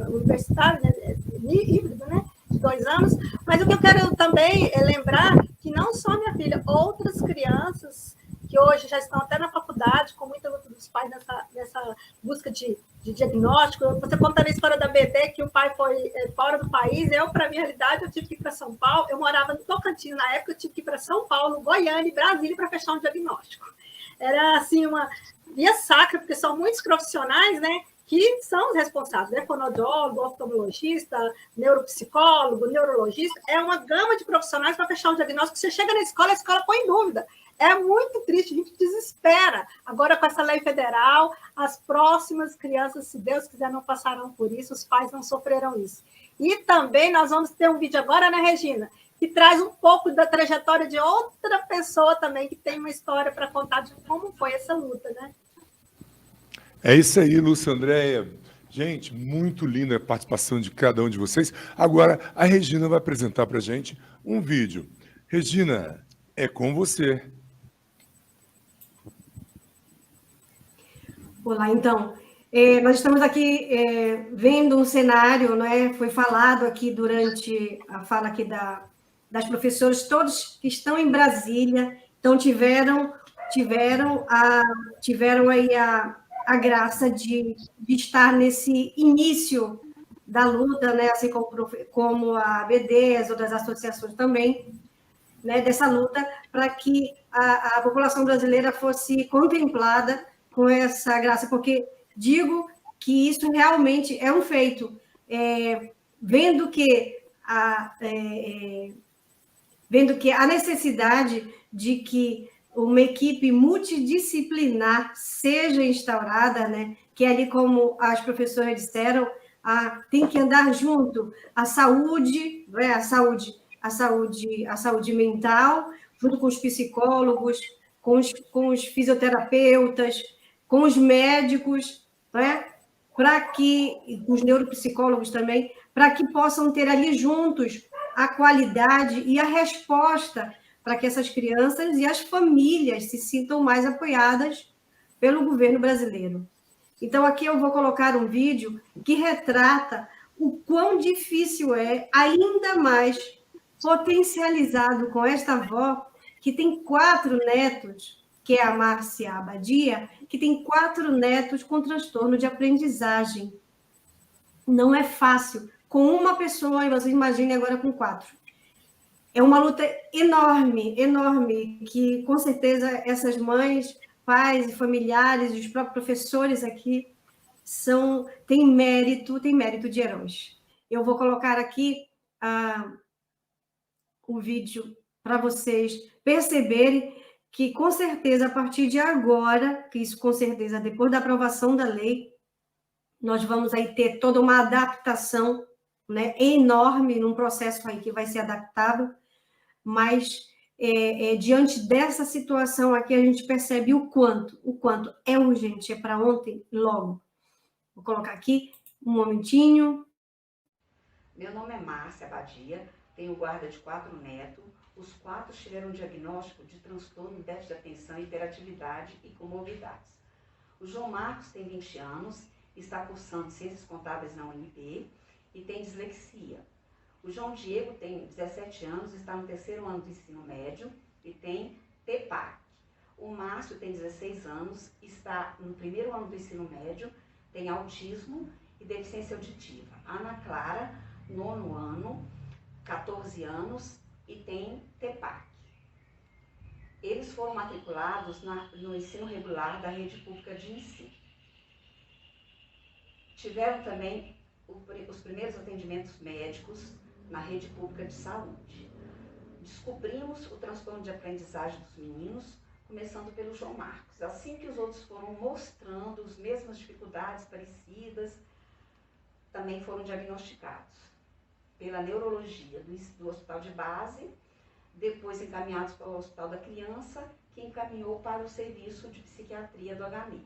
universitário, né, híbrido, né, de 2 anos. Mas o que eu quero também é lembrar que não só minha filha, outras crianças que hoje já estão até na faculdade, com muita luta dos pais nessa busca de diagnóstico. Você contando a história da BD, que o pai foi fora do país, para a minha realidade, eu tive que ir para São Paulo, eu morava no Tocantins na época, eu tive que ir para São Paulo, Goiânia e Brasília para fechar um diagnóstico. Era, assim, uma via sacra, porque são muitos profissionais, né, que são os responsáveis, né? Fonoaudiólogo, oftalmologista, neuropsicólogo, neurologista, é uma gama de profissionais para fechar um diagnóstico. Você chega na escola, a escola põe em dúvida. É muito triste, a gente desespera. Agora, com essa lei federal, as próximas crianças, se Deus quiser, não passarão por isso, os pais não sofrerão isso. E também nós vamos ter um vídeo agora, né, Regina, que traz um pouco da trajetória de outra pessoa também, que tem uma história para contar de como foi essa luta, né? É isso aí, Lúcia, Andréia. Gente, muito linda a participação de cada um de vocês. Agora, a Regina vai apresentar para a gente um vídeo. Regina, é com você. Olá, então, nós estamos aqui vendo um cenário, né? Foi falado aqui durante a fala aqui das professoras, todos que estão em Brasília, então tiveram aí a graça de estar nesse início da luta, né? Assim como a BD, as outras associações também, né? Dessa luta para que a população brasileira fosse contemplada com essa graça, porque digo que isso realmente é um feito, vendo que a necessidade de que uma equipe multidisciplinar seja instaurada, né? Que ali, como as professoras disseram, tem que andar junto a saúde, né? a saúde mental, junto com os psicólogos, com os fisioterapeutas, com os médicos, né? Os neuropsicólogos também, para que possam ter ali juntos a qualidade e a resposta para que essas crianças e as famílias se sintam mais apoiadas pelo governo brasileiro. Então, aqui eu vou colocar um vídeo que retrata o quão difícil é, ainda mais potencializado com esta avó, que tem 4 netos, que é a Márcia Abadia, que tem 4 netos com transtorno de aprendizagem. Não é fácil. Com uma pessoa, e vocês imaginem agora com 4. É uma luta enorme, enorme, que com certeza essas mães, pais e familiares, e os próprios professores aqui, têm mérito de heróis. Eu vou colocar aqui o vídeo para vocês perceberem que, com certeza, a partir de agora, que isso com certeza, depois da aprovação da lei, nós vamos aí ter toda uma adaptação, né, enorme, num processo aí que vai ser adaptável, mas diante dessa situação aqui, a gente percebe o quanto é urgente, é para ontem, logo. Vou colocar aqui um momentinho. Meu nome é Márcia Abadia, tenho guarda de 4 netos. Os 4 tiveram um diagnóstico de transtorno de déficit de atenção, hiperatividade e comorbidades. O João Marcos tem 20 anos, está cursando Ciências Contábeis na UNB e tem dislexia. O João Diego tem 17 anos, está no 3º ano do ensino médio e tem TEPAC. O Márcio tem 16 anos, está no 1º ano do ensino médio, tem autismo e deficiência auditiva. A Ana Clara, 9º ano, 14 anos e tem TEPAC. Eles foram matriculados no ensino regular da rede pública de ensino. Tiveram também os primeiros atendimentos médicos na rede pública de saúde. Descobrimos o transtorno de aprendizagem dos meninos, começando pelo João Marcos. Assim que os outros foram mostrando as mesmas dificuldades parecidas, também foram diagnosticados pela neurologia do hospital de base, depois encaminhados para o Hospital da Criança, que encaminhou para o serviço de psiquiatria do HMIB.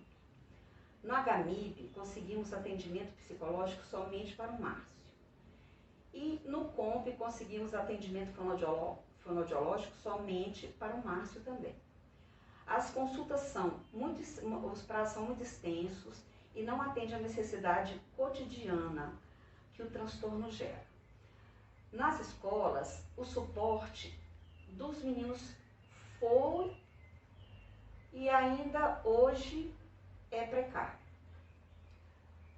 No HMIB, conseguimos atendimento psicológico somente para o Márcio. E no COMP, conseguimos atendimento fonoaudiológico somente para o Márcio também. As consultas os prazos são muito extensos e não atendem à necessidade cotidiana que o transtorno gera. Nas escolas, o suporte dos meninos foi e ainda hoje é precário.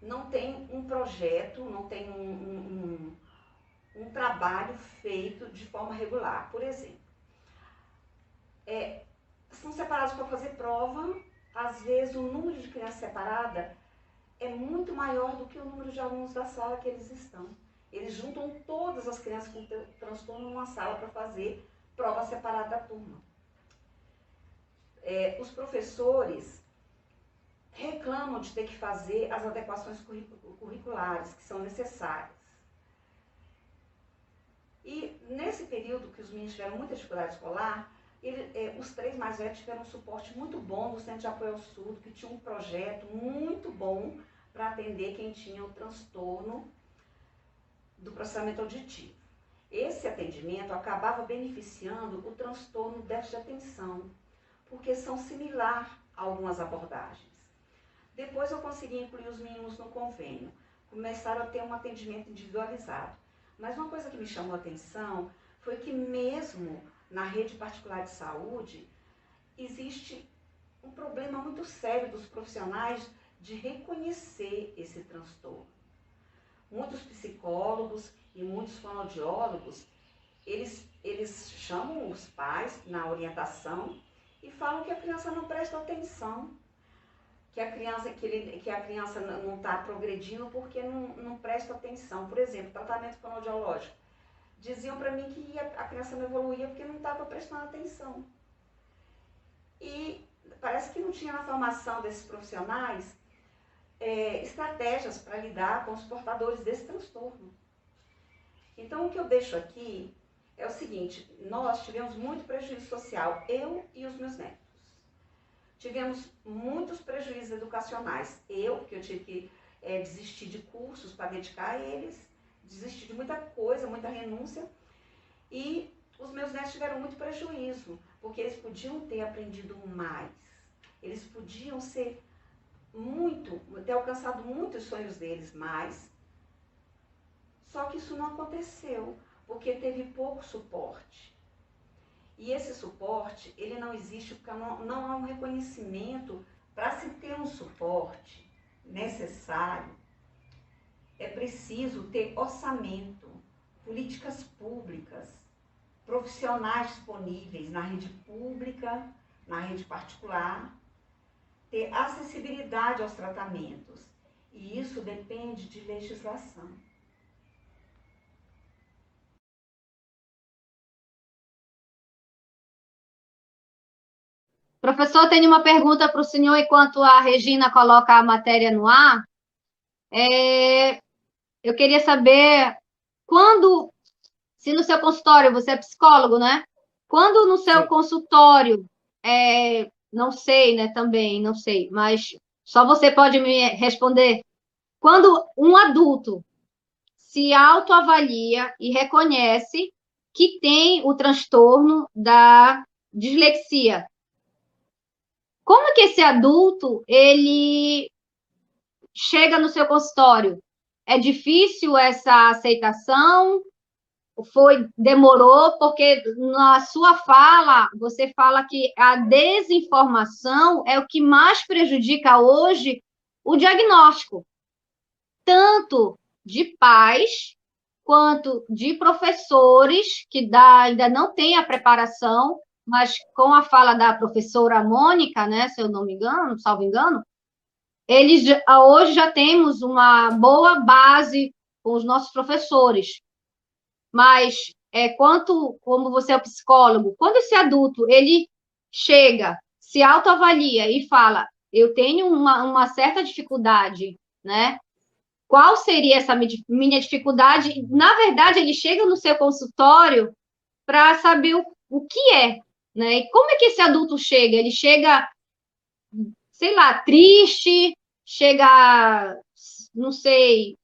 Não tem um projeto, não tem um trabalho feito de forma regular. Por exemplo, são separados para fazer prova, às vezes o número de crianças separada é muito maior do que o número de alunos da sala que eles estão. Eles juntam todas as crianças com transtorno numa sala para fazer prova separada da turma. Os professores reclamam de ter que fazer as adequações curriculares que são necessárias. E nesse período que os meninos tiveram muita dificuldade escolar, os 3 mais velhos tiveram um suporte muito bom do Centro de Apoio ao Surdo, que tinha um projeto muito bom para atender quem tinha o transtorno do processamento auditivo. Esse atendimento acabava beneficiando o transtorno déficit de atenção, porque são similares a algumas abordagens. Depois eu consegui incluir os meninos no convênio, começaram a ter um atendimento individualizado. Mas uma coisa que me chamou a atenção foi que mesmo na rede particular de saúde, existe um problema muito sério dos profissionais de reconhecer esse transtorno. Muitos psicólogos e muitos fonoaudiólogos, eles chamam os pais na orientação e falam que a criança não presta atenção, que a criança não está progredindo porque não presta atenção. Por exemplo, tratamento fonoaudiológico. Diziam para mim que a criança não evoluía porque não estava prestando atenção. E parece que não tinha na formação desses profissionais estratégias para lidar com os portadores desse transtorno. Então, o que eu deixo aqui é o seguinte: nós tivemos muito prejuízo social, eu e os meus netos. Tivemos muitos prejuízos educacionais. Porque eu tive que desistir de cursos para dedicar a eles, desistir de muita coisa, muita renúncia. E os meus netos tiveram muito prejuízo, porque eles podiam ter aprendido mais. Eles podiam ter alcançado muitos sonhos deles mais. Só que isso não aconteceu, porque teve pouco suporte. E esse suporte, ele não existe porque não há um reconhecimento. Para se ter um suporte necessário, é preciso ter orçamento, políticas públicas, profissionais disponíveis na rede pública, na rede particular, ter acessibilidade aos tratamentos. E isso depende de legislação. Professor, tenho uma pergunta para o senhor, enquanto a Regina coloca a matéria no ar. Eu queria saber se no seu consultório, você é psicólogo, né? Quando no seu consultório, não sei, né, também, não sei, mas só você pode me responder. Quando um adulto se autoavalia e reconhece que tem o transtorno da dislexia, como que esse adulto, ele chega no seu consultório? É difícil essa aceitação? Demorou? Porque na sua fala, você fala que a desinformação é o que mais prejudica hoje o diagnóstico, tanto de pais quanto de professores que ainda não têm a preparação, mas com a fala da professora Mônica, né, se eu não me engano, salvo engano, hoje já temos uma boa base com os nossos professores. Mas, como você é o psicólogo, quando esse adulto ele chega, se autoavalia e fala, eu tenho uma certa dificuldade, né? Qual seria essa minha dificuldade? Na verdade, ele chega no seu consultório para saber o que é, né? E como é que esse adulto chega? Ele chega, sei lá, triste, chega, não sei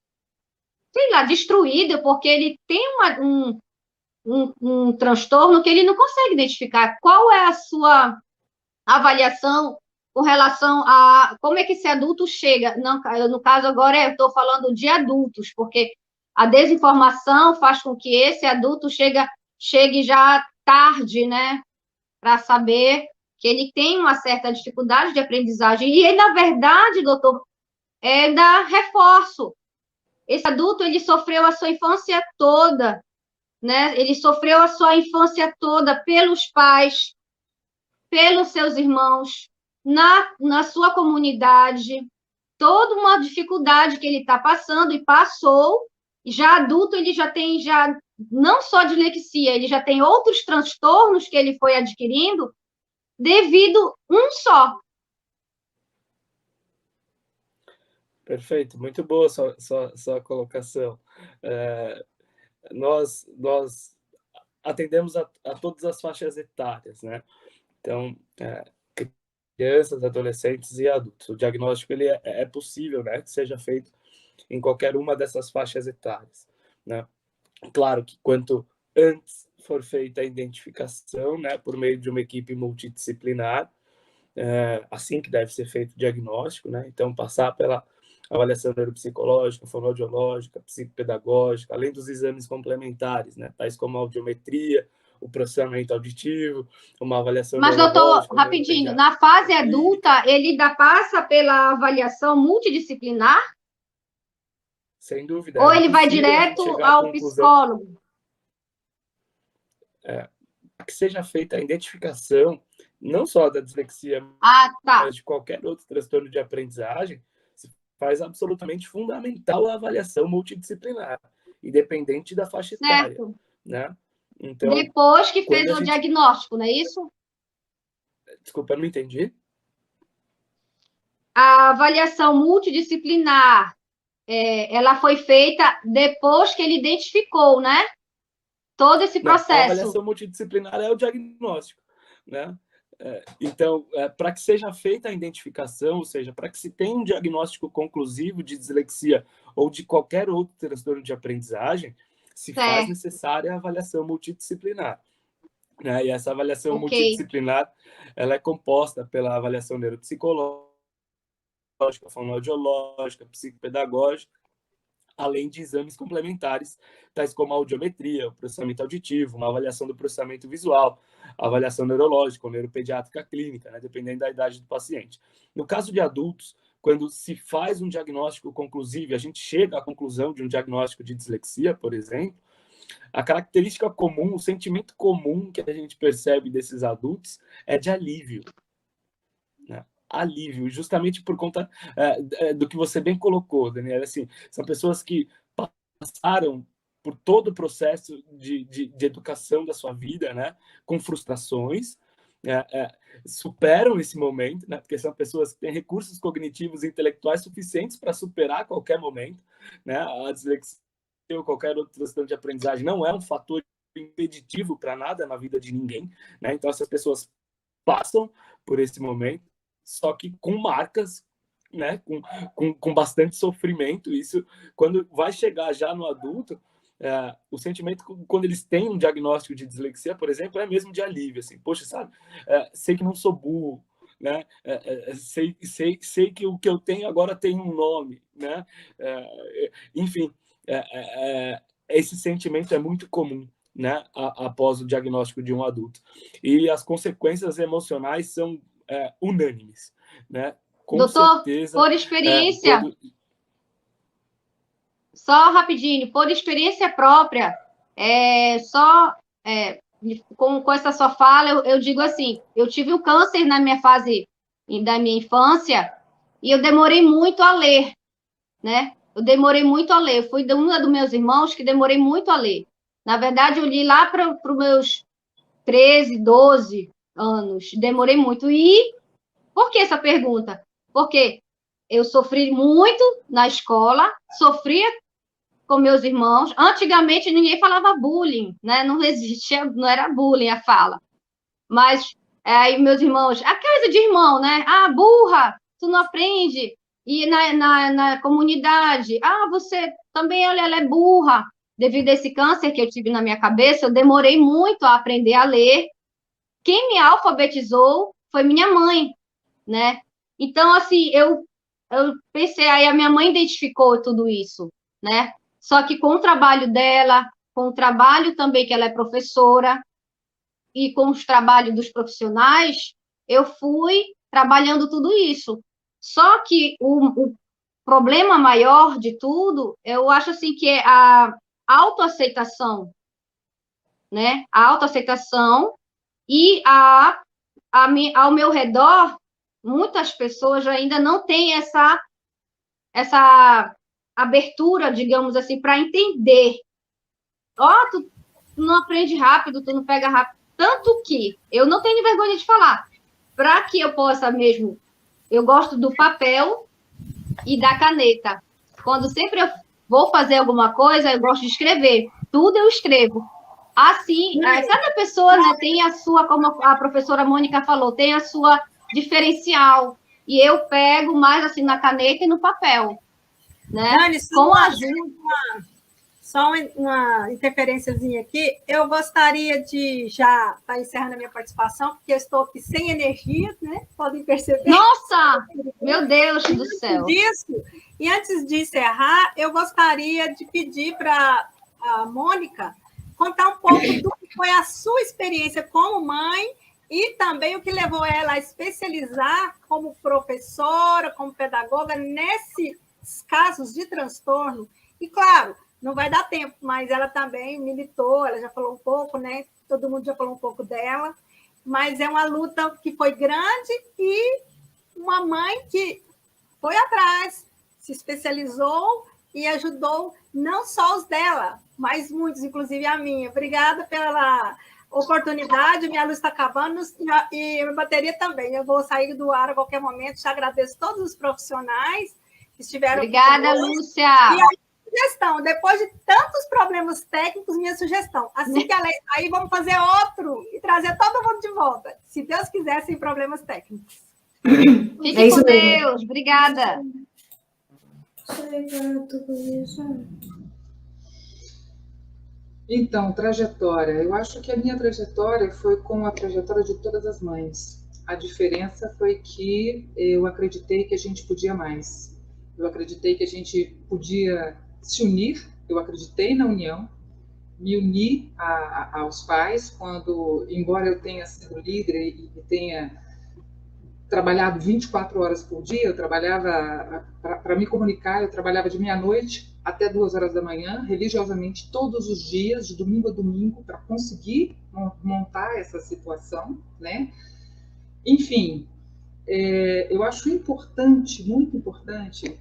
lá, destruído, porque ele tem um transtorno que ele não consegue identificar. Qual é a sua avaliação com relação a como é que esse adulto chega? Não, no caso, agora eu estou falando de adultos, porque a desinformação faz com que esse adulto chegue já tarde, né? Para saber que ele tem uma certa dificuldade de aprendizagem. E, na verdade, doutor, ainda reforço. Esse adulto, ele sofreu a sua infância toda, né? Ele sofreu a sua infância toda pelos pais, pelos seus irmãos, na sua comunidade, toda uma dificuldade que ele está passando e passou. Já adulto, ele já tem não só dislexia, ele já tem outros transtornos que ele foi adquirindo devido um só. Perfeito, muito boa sua colocação. Nós atendemos a todas as faixas etárias, né? Então, crianças, adolescentes e adultos. O diagnóstico ele é possível, né, que seja feito em qualquer uma dessas faixas etárias, né? Claro que quanto antes for feita a identificação, né, por meio de uma equipe multidisciplinar, assim que deve ser feito o diagnóstico, né? Então, passar pela avaliação neuropsicológica, fonoaudiológica, psicopedagógica, além dos exames complementares, né, tais como a audiometria, o processamento auditivo, uma avaliação Mas, doutor, rapidinho, na fase adulta, ele passa pela avaliação multidisciplinar? Sem dúvida. Ou ele vai direto ao psicólogo? Que seja feita a identificação, não só da dislexia, mas de qualquer outro transtorno de aprendizagem, faz absolutamente fundamental a avaliação multidisciplinar, independente da faixa etária. Né? Então, depois que fez o diagnóstico, não é isso? Desculpa, eu não entendi. A avaliação multidisciplinar, ela foi feita depois que ele identificou, né? Todo esse processo. A avaliação multidisciplinar é o diagnóstico, né? Então, para que seja feita a identificação, ou seja, para que se tenha um diagnóstico conclusivo de dislexia ou de qualquer outro transtorno de aprendizagem, se faz necessária a avaliação multidisciplinar. Né? E essa avaliação multidisciplinar, ela é composta pela avaliação neuropsicológica, fonoaudiológica, psicopedagógica, além de exames complementares, tais como a audiometria, o processamento auditivo, uma avaliação do processamento visual, a avaliação neurológica, ou neuropediátrica clínica, né, dependendo da idade do paciente. No caso de adultos, quando se faz um diagnóstico conclusivo, a gente chega à conclusão de um diagnóstico de dislexia, por exemplo, a característica comum, o sentimento comum que a gente percebe desses adultos é de alívio, né? Alívio, justamente por conta do que você bem colocou, Daniela. Assim, são pessoas que passaram por todo o processo de educação da sua vida, né, com frustrações, superam esse momento, né, porque são pessoas que têm recursos cognitivos e intelectuais suficientes para superar qualquer momento, né, a dislexia ou qualquer outro transtorno de aprendizagem não é um fator impeditivo para nada na vida de ninguém, né, então essas pessoas passam por esse momento, só que com marcas, né, com bastante sofrimento. Isso, quando vai chegar já no adulto, o sentimento, quando eles têm um diagnóstico de dislexia, por exemplo, é mesmo de alívio, assim, poxa, sabe, sei que não sou burro, né, sei que o que eu tenho agora tem um nome, né, enfim, esse sentimento é muito comum, né, após o diagnóstico de um adulto. E as consequências emocionais são unânimes, né? Com doutor, certeza, por experiência, só rapidinho, por experiência própria, com essa sua fala, eu digo assim, eu tive um câncer na minha fase da minha infância e eu demorei muito a ler, né? Eu demorei muito a ler. Eu fui uma dos meus irmãos que demorei muito a ler. Na verdade, eu li lá para os meus 13, 12 anos. Demorei muito. E por que essa pergunta? Porque eu sofri muito na escola, sofria com meus irmãos. Antigamente, ninguém falava bullying, né? Não existia, não era bullying a fala. Mas aí meus irmãos, a coisa de irmão, né? Ah, burra, tu não aprende. E na comunidade, você também, olha, ela é burra. Devido a esse câncer que eu tive na minha cabeça, eu demorei muito a aprender a ler. Quem me alfabetizou foi minha mãe, né? Então, assim, eu pensei, aí a minha mãe identificou tudo isso, né? Só que com o trabalho dela, com o trabalho também que ela é professora, e com os trabalhos dos profissionais, eu fui trabalhando tudo isso. Só que o problema maior de tudo, eu acho assim que é a autoaceitação, né? A autoaceitação e ao meu redor, muitas pessoas ainda não têm essa abertura, digamos assim, para entender. Tu não aprende rápido, tu não pega rápido. Tanto que eu não tenho vergonha de falar. Para que eu possa mesmo... Eu gosto do papel e da caneta. Quando sempre eu vou fazer alguma coisa, eu gosto de escrever. Tudo eu escrevo. Assim, cada pessoa, né, tem a sua, como a professora Mônica falou, tem a sua diferencial. E eu pego mais assim na caneta e no papel. Né? Dani, com a ajuda... Só uma interferênciazinha aqui. Eu gostaria de já estar encerrando a minha participação, porque eu estou aqui sem energia, né? Podem perceber. Nossa! Meu Deus do céu! E antes de encerrar, eu gostaria de pedir para a Mônica contar um pouco do que foi a sua experiência como mãe e também o que levou ela a especializar como professora, como pedagoga, nesses casos de transtorno. E, claro, não vai dar tempo, mas ela também militou, ela já falou um pouco, né? Todo mundo já falou um pouco dela, mas é uma luta que foi grande e uma mãe que foi atrás, se especializou e ajudou não só os dela, mas muitos, inclusive a minha. Obrigada pela oportunidade, minha luz está acabando e a minha bateria também. Eu vou sair do ar a qualquer momento, te agradeço todos os profissionais que estiveram aqui. Obrigada, Lúcia! E aí, sugestão, depois de tantos problemas técnicos, minha sugestão, assim que a lei sair, vamos fazer outro e trazer todo mundo de volta, se Deus quiser, sem problemas técnicos. Fique com Deus, obrigada. Então, trajetória. Eu acho que a minha trajetória foi como a trajetória de todas as mães. A diferença foi que eu acreditei que a gente podia mais. Eu acreditei que a gente podia se unir, eu acreditei na união, me uni aos pais, quando, embora eu tenha sido líder e tenha trabalhado 24 horas por dia, eu trabalhava, para me comunicar, eu trabalhava de meia-noite até 2 horas da manhã, religiosamente, todos os dias, de domingo a domingo, para conseguir montar essa situação, né? Enfim, eu acho importante, muito importante,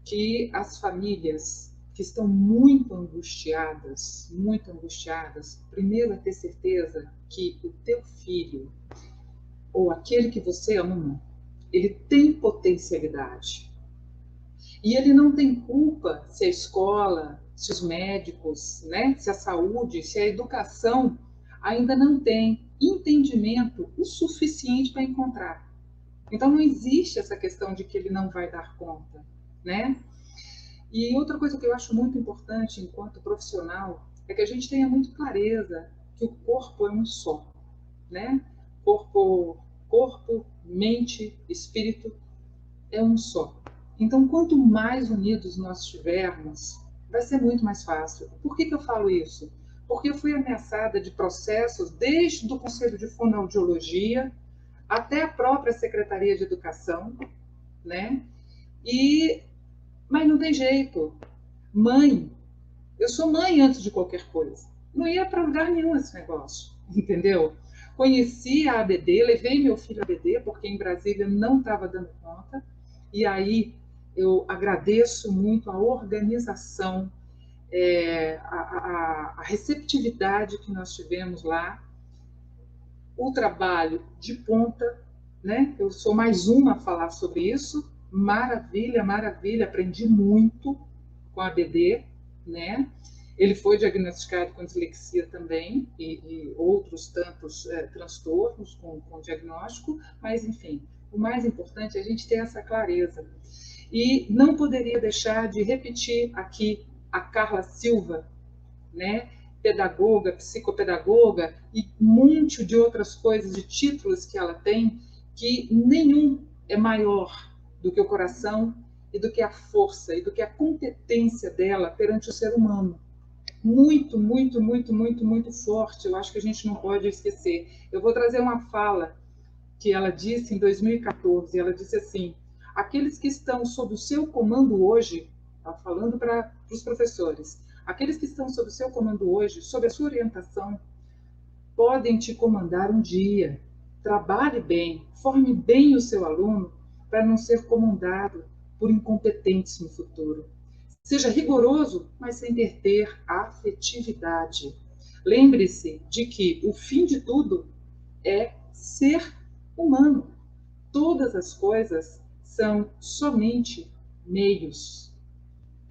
que as famílias que estão muito angustiadas, primeiro é ter certeza que o teu filho, ou aquele que você ama, ele tem potencialidade. E ele não tem culpa se a escola, se os médicos, né, se a saúde, se a educação ainda não tem entendimento o suficiente para encontrar. Então não existe essa questão de que ele não vai dar conta, né? E outra coisa que eu acho muito importante enquanto profissional é que a gente tenha muito clareza que o corpo é um só, né? Corpo, mente, espírito é um só. Então, quanto mais unidos nós estivermos, vai ser muito mais fácil. Por que eu falo isso? Porque eu fui ameaçada de processos desde o Conselho de Fonoaudiologia até a própria Secretaria de Educação, né? Mas não tem jeito. mãe. Eu sou mãe antes de qualquer coisa. Não ia para lugar nenhum esse negócio, entendeu? Conheci a ABD, levei meu filho à ABD, porque em Brasília não estava dando conta, e aí eu agradeço muito a organização, a receptividade que nós tivemos lá, o trabalho de ponta, né? Eu sou mais uma a falar sobre isso. Maravilha, maravilha, aprendi muito com a ABD, né? Ele foi diagnosticado com dislexia também e outros tantos transtornos com diagnóstico, mas, enfim, o mais importante é a gente ter essa clareza. E não poderia deixar de repetir aqui a Carla Silva, né? Pedagoga, psicopedagoga e um monte de outras coisas, de títulos que ela tem, que nenhum é maior do que o coração e do que a força e do que a competência dela perante o ser humano. Muito, muito, muito, muito, muito forte. Eu acho que a gente não pode esquecer. Eu vou trazer uma fala que ela disse em 2014. Ela disse assim: aqueles que estão sob o seu comando hoje, tá falando para os professores, aqueles que estão sob o seu comando hoje, sob a sua orientação, podem te comandar um dia. Trabalhe bem, forme bem o seu aluno para não ser comandado por incompetentes no futuro. Seja rigoroso, mas sem perder a afetividade. Lembre-se de que o fim de tudo é ser humano. Todas as coisas são somente meios.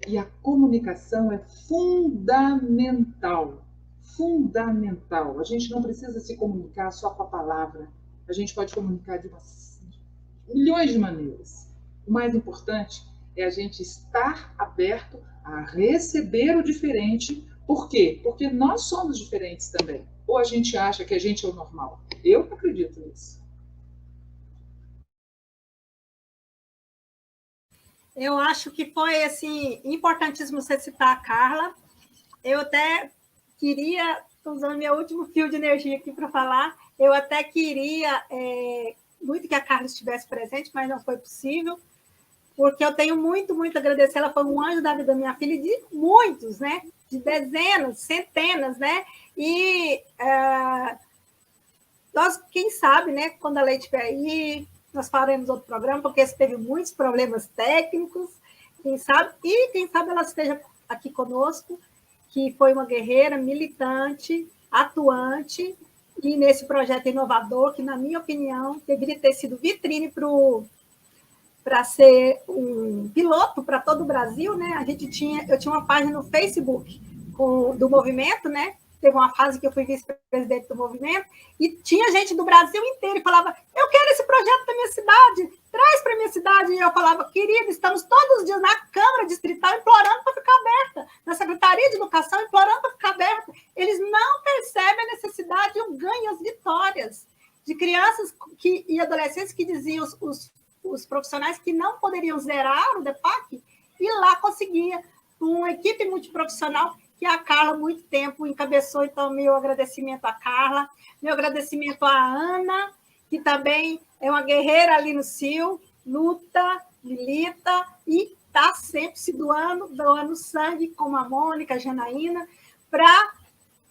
E a comunicação é fundamental. Fundamental. A gente não precisa se comunicar só com a palavra. A gente pode comunicar de milhões de maneiras. O mais importante é a gente estar aberto a receber o diferente. Por quê? Porque nós somos diferentes também. Ou a gente acha que a gente é o normal? Eu não acredito nisso. Eu acho que foi assim, importantíssimo você citar a Carla. Eu até queria, estou usando meu último fio de energia aqui para falar, eu até queria muito que a Carla estivesse presente, mas não foi possível, porque eu tenho muito, muito a agradecer. Ela foi um anjo da vida da minha filha, e de muitos, né? De dezenas, centenas, né? E nós, quem sabe, né? Quando a Lei estiver aí, nós faremos outro programa, porque esse teve muitos problemas técnicos, quem sabe ela esteja aqui conosco, que foi uma guerreira, militante, atuante, e nesse projeto inovador, que, na minha opinião, deveria ter sido vitrine para ser um piloto para todo o Brasil, né? Eu tinha uma página no Facebook do movimento, né? Teve uma fase que eu fui vice-presidente do movimento, e tinha gente do Brasil inteiro e falava: eu quero esse projeto da minha cidade, traz para a minha cidade. E eu falava: querido, estamos todos os dias na Câmara Distrital implorando para ficar aberta, na Secretaria de Educação implorando para ficar aberta. Eles não percebem a necessidade e o ganho, as vitórias de crianças e adolescentes que diziam, os profissionais que não poderiam zerar o DEPAC, e lá conseguia, com uma equipe multiprofissional, que a Carla, há muito tempo, encabeçou. Então, meu agradecimento à Carla, meu agradecimento à Ana, que também é uma guerreira ali no CIL, luta, milita e está sempre se doando sangue, como a Mônica, a Janaína, para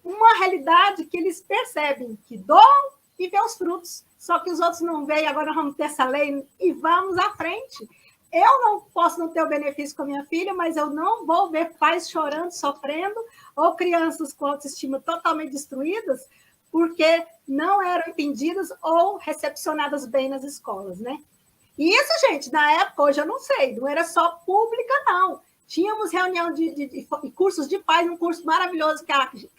uma realidade que eles percebem, que doam e vê os frutos. Só que os outros não veem. Agora nós vamos ter essa lei e vamos à frente. Eu não posso não ter o benefício com a minha filha, mas eu não vou ver pais chorando, sofrendo, ou crianças com autoestima totalmente destruídas, porque não eram entendidas ou recepcionadas bem nas escolas, né? E isso, gente, na época, hoje eu não sei, não era só pública, não. Tínhamos reunião de cursos de pais, um curso maravilhoso que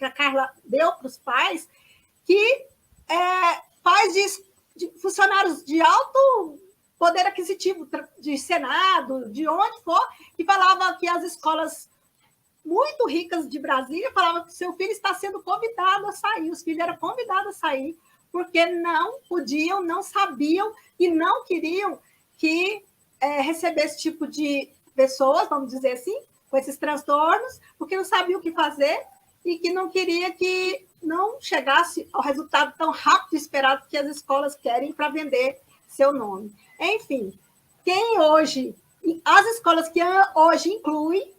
a Carla deu para os pais, que pais de funcionários de alto poder aquisitivo, de Senado, de onde for, que falava que as escolas muito ricas de Brasília falavam que seu filho está sendo convidado a sair, os filhos eram convidados a sair, porque não podiam, não sabiam e não queriam que recebesse esse tipo de pessoas, vamos dizer assim, com esses transtornos, porque não sabiam o que fazer e que não queria que não chegasse ao resultado tão rápido e esperado que as escolas querem para vender seu nome. Enfim, as escolas que hoje incluem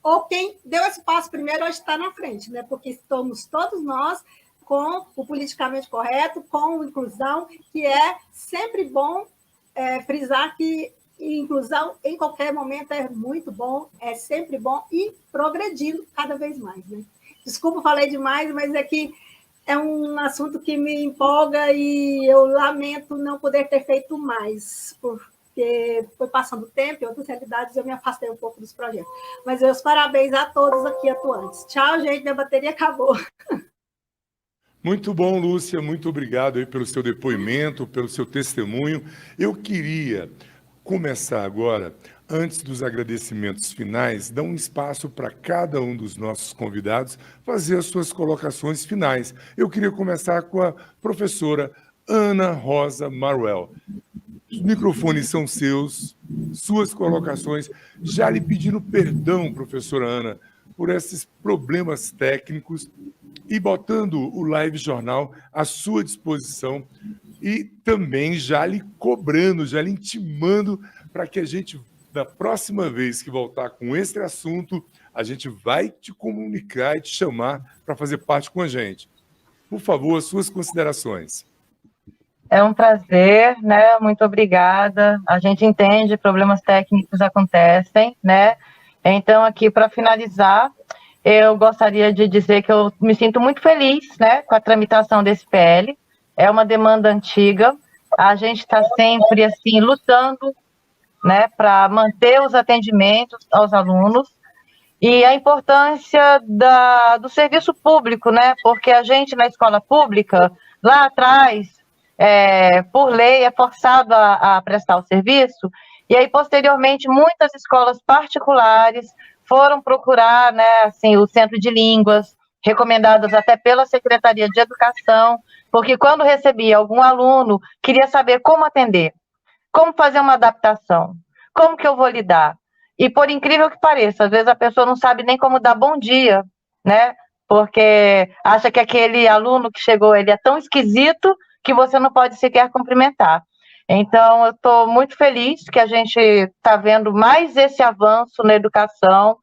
ou quem deu esse passo primeiro hoje está na frente, né? Porque estamos todos nós com o politicamente correto, com inclusão, que é sempre bom frisar que inclusão em qualquer momento é muito bom, é sempre bom e progredindo cada vez mais, né? Desculpa, falei demais, mas é que é um assunto que me empolga e eu lamento não poder ter feito mais, porque foi passando o tempo e outras realidades eu me afastei um pouco dos projetos. Mas meus parabéns a todos aqui atuantes. Tchau, gente, minha bateria acabou. Muito bom, Lúcia, muito obrigado aí pelo seu depoimento, pelo seu testemunho. Eu queria começar agora, antes dos agradecimentos finais, dar um espaço para cada um dos nossos convidados fazer as suas colocações finais. Eu queria começar com a professora Ana Rosa Maruel. Os microfones são seus, suas colocações. Já lhe pedindo perdão, professora Ana, por esses problemas técnicos e botando o Live Jornal à sua disposição e também já lhe cobrando, já lhe intimando para que a gente, da próxima vez que voltar com esse assunto, a gente vai te comunicar e te chamar para fazer parte com a gente. Por favor, as suas considerações. É um prazer, né? Muito obrigada. A gente entende, problemas técnicos acontecem, né? Então, aqui, para finalizar, eu gostaria de dizer que eu me sinto muito feliz, né, com a tramitação desse PL. É uma demanda antiga. A gente está sempre, assim, lutando, né, para manter os atendimentos aos alunos e a importância do serviço público, né? Porque a gente, na escola pública, lá atrás, por lei, é forçado a prestar o serviço, e aí, posteriormente, muitas escolas particulares foram procurar, né, assim, o Centro de Línguas, recomendadas até pela Secretaria de Educação, porque quando recebia algum aluno, queria saber como atender, como fazer uma adaptação, como que eu vou lidar. E por incrível que pareça, às vezes a pessoa não sabe nem como dar bom dia, né, porque acha que aquele aluno que chegou, ele é tão esquisito que você não pode sequer cumprimentar. Então, eu estou muito feliz que a gente está vendo mais esse avanço na educação,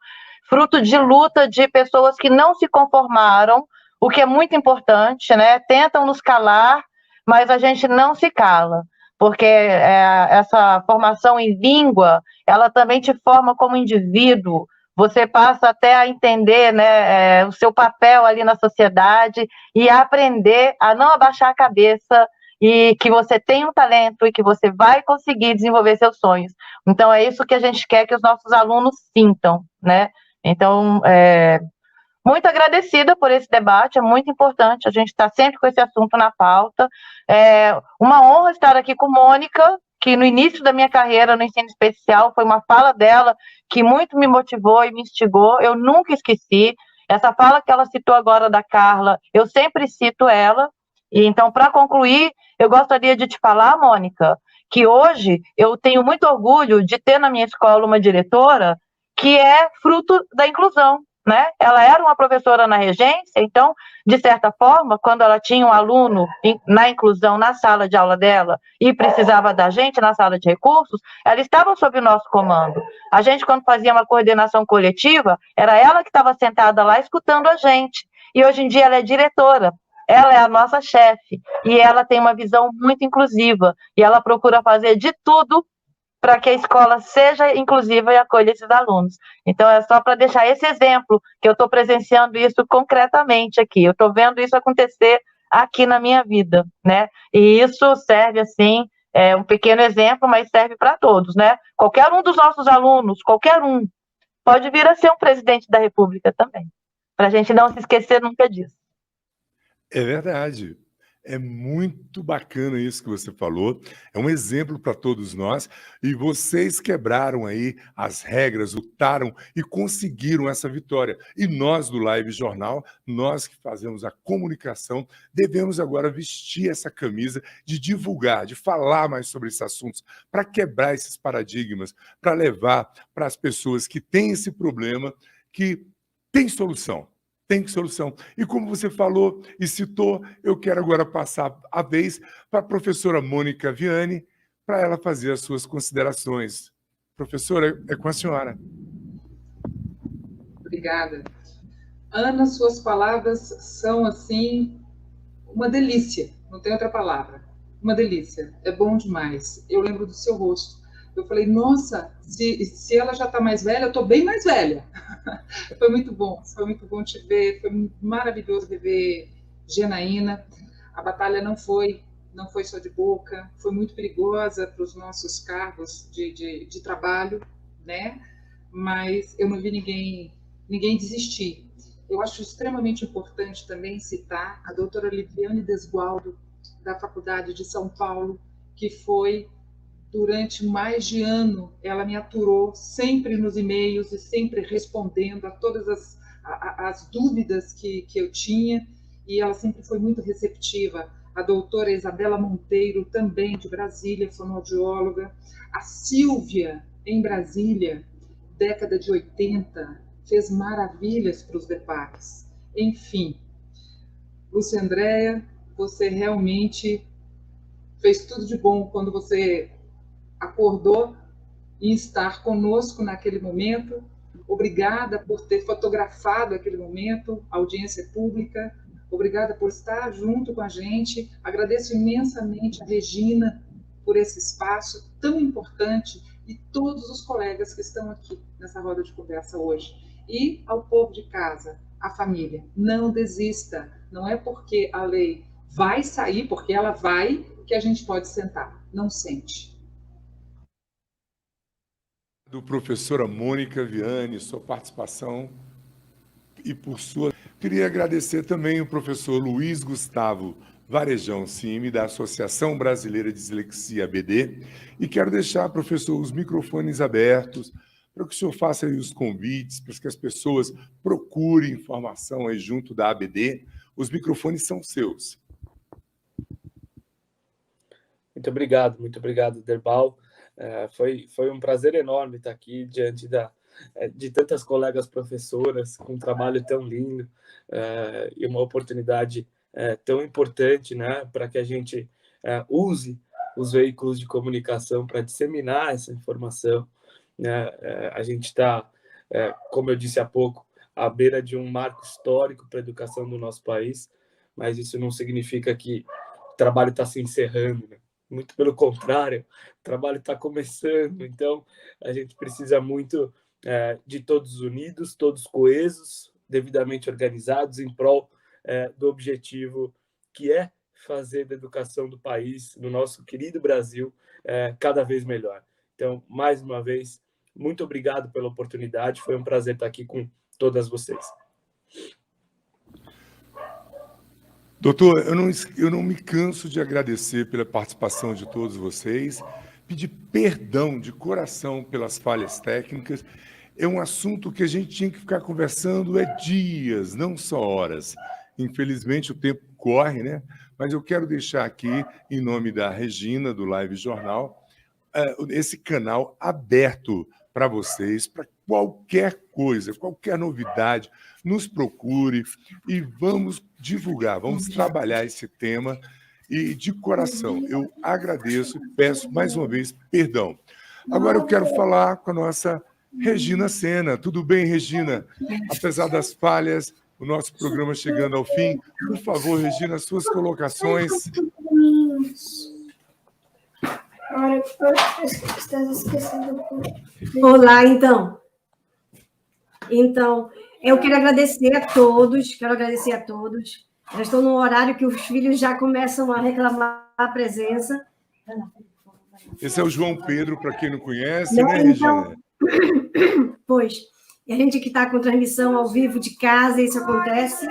fruto de luta de pessoas que não se conformaram, o que é muito importante, né? Tentam nos calar, mas a gente não se cala, porque essa formação em língua, ela também te forma como indivíduo, você passa até a entender, né, o seu papel ali na sociedade e a aprender a não abaixar a cabeça, e que você tem um talento e que você vai conseguir desenvolver seus sonhos. Então, é isso que a gente quer que os nossos alunos sintam, né? Então, muito agradecida por esse debate, é muito importante, a gente está sempre com esse assunto na pauta. É uma honra estar aqui com Mônica, que no início da minha carreira no ensino especial, foi uma fala dela que muito me motivou e me instigou, eu nunca esqueci. Essa fala que ela citou agora da Carla, eu sempre cito ela. E então, para concluir, eu gostaria de te falar, Mônica, que hoje eu tenho muito orgulho de ter na minha escola uma diretora que é fruto da inclusão, né? Ela era uma professora na regência, então, de certa forma, quando ela tinha um aluno na inclusão na sala de aula dela e precisava da gente na sala de recursos, ela estava sob o nosso comando. A gente, quando fazia uma coordenação coletiva, era ela que estava sentada lá escutando a gente. E hoje em dia ela é diretora. Ela é a nossa chefe e ela tem uma visão muito inclusiva e ela procura fazer de tudo para que a escola seja inclusiva e acolha esses alunos. Então, é só para deixar esse exemplo, que eu estou presenciando isso concretamente aqui, eu estou vendo isso acontecer aqui na minha vida, né? E isso serve, assim, um pequeno exemplo, mas serve para todos, né? Qualquer um dos nossos alunos, qualquer um, pode vir a ser um presidente da República também, para a gente não se esquecer nunca disso. É verdade. É muito bacana isso que você falou. É um exemplo para todos nós. E vocês quebraram aí as regras, lutaram e conseguiram essa vitória. E nós do Live Jornal, nós que fazemos a comunicação, devemos agora vestir essa camisa de divulgar, de falar mais sobre esses assuntos, para quebrar esses paradigmas, para levar para as pessoas que têm esse problema, que tem solução. Tem solução. E como você falou e citou, eu quero agora passar a vez para a professora Mônica Viane, para ela fazer as suas considerações. Professora, é com a senhora. Obrigada. Ana, suas palavras são, assim, uma delícia, não tem outra palavra. Uma delícia, é bom demais. Eu lembro do seu rosto. Eu falei, nossa, se ela já está mais velha, eu estou bem mais velha. Foi muito bom te ver, foi maravilhoso rever Janaína. A batalha não foi só de boca, foi muito perigosa para os nossos cargos de trabalho, né? Mas eu não vi ninguém desistir. Eu acho extremamente importante também citar a doutora Liviane Desgualdo, da Faculdade de São Paulo, que foi, durante mais de ano, ela me aturou sempre nos e-mails e sempre respondendo a todas as dúvidas que eu tinha, e ela sempre foi muito receptiva. A doutora Isabela Monteiro, também de Brasília, fonoaudióloga. A Silvia, em Brasília, década de 80, fez maravilhas para os DEPACs. Enfim, Lúcia Andréa, você realmente fez tudo de bom quando você acordou em estar conosco naquele momento. Obrigada por ter fotografado aquele momento, audiência pública. Obrigada por estar junto com a gente. Agradeço imensamente a Regina por esse espaço tão importante e todos os colegas que estão aqui nessa roda de conversa hoje. E ao povo de casa, à família, não desista. Não é porque a lei vai sair, porque ela vai, que a gente pode sentar. Não sente. Do professora Mônica Viane, sua participação e por sua... Queria agradecer também o professor Luiz Gustavo Varejão Cime, da Associação Brasileira de Dislexia ABD, e quero deixar, professor, os microfones abertos para que o senhor faça aí os convites, para que as pessoas procurem informação aí junto da ABD. Os microfones são seus. Muito obrigado, Derbal. Foi um prazer enorme estar aqui diante de tantas colegas professoras com um trabalho tão lindo e uma oportunidade tão importante, né, para que a gente use os veículos de comunicação para disseminar essa informação. A gente está, como eu disse há pouco, à beira de um marco histórico para a educação do nosso país, mas isso não significa que o trabalho está se encerrando, né? Muito pelo contrário, o trabalho está começando, então a gente precisa muito de todos unidos, todos coesos, devidamente organizados em prol do objetivo que é fazer da educação do país, do nosso querido Brasil, cada vez melhor. Então, mais uma vez, muito obrigado pela oportunidade, foi um prazer estar aqui com todas vocês. Doutor, eu não me canso de agradecer pela participação de todos vocês, pedir perdão de coração pelas falhas técnicas. É um assunto que a gente tinha que ficar conversando dias, não só horas. Infelizmente, o tempo corre, né? Mas eu quero deixar aqui, em nome da Regina, do Live Jornal, esse canal aberto para vocês, para qualquer coisa, qualquer novidade, nos procure e vamos divulgar, vamos trabalhar esse tema. E, de coração, eu agradeço e peço mais uma vez perdão. Agora eu quero falar com a nossa Regina Sena. Tudo bem, Regina? Apesar das falhas, o nosso programa chegando ao fim. Por favor, Regina, suas colocações. Olá, então. Eu quero agradecer a todos, Já estou no horário que os filhos já começam a reclamar a presença. Esse é o João Pedro, para quem não conhece, né, Regina? Pois, e a gente que está com transmissão ao vivo de casa, isso acontece.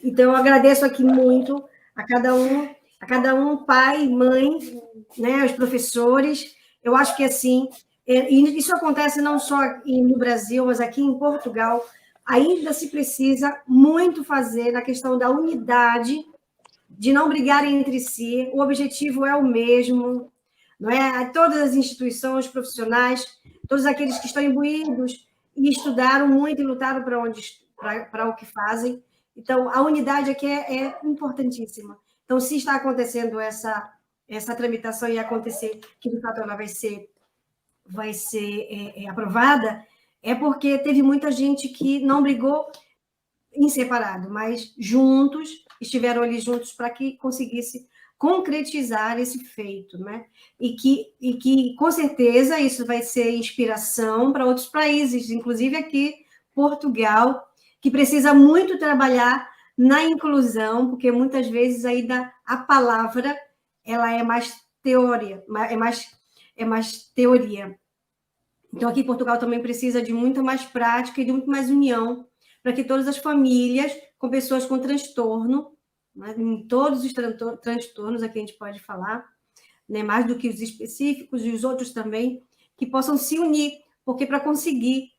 Então, eu agradeço aqui muito a cada um, pai, mãe, né, os professores. Eu acho que, assim, e isso acontece não só no Brasil, mas aqui em Portugal, ainda se precisa muito fazer na questão da unidade, de não brigarem entre si, o objetivo é o mesmo, não é? Todas as instituições profissionais, todos aqueles que estão imbuídos e estudaram muito e lutaram para o que fazem. Então, a unidade aqui é importantíssima. Então, se está acontecendo essa tramitação e acontecer, que de fato ela vai ser vai ser aprovada, é porque teve muita gente que não brigou em separado, mas juntos, estiveram ali juntos para que conseguisse concretizar esse feito, né? E que, com certeza, isso vai ser inspiração para outros países, inclusive aqui, Portugal, que precisa muito trabalhar na inclusão, porque muitas vezes ainda a palavra ela é mais teoria, é mais teoria. Então, aqui Portugal também precisa de muita mais prática e de muito mais união, para que todas as famílias com pessoas com transtorno, né, em todos os transtornos aqui a gente pode falar, né, mais do que os específicos e os outros também, que possam se unir, porque para conseguir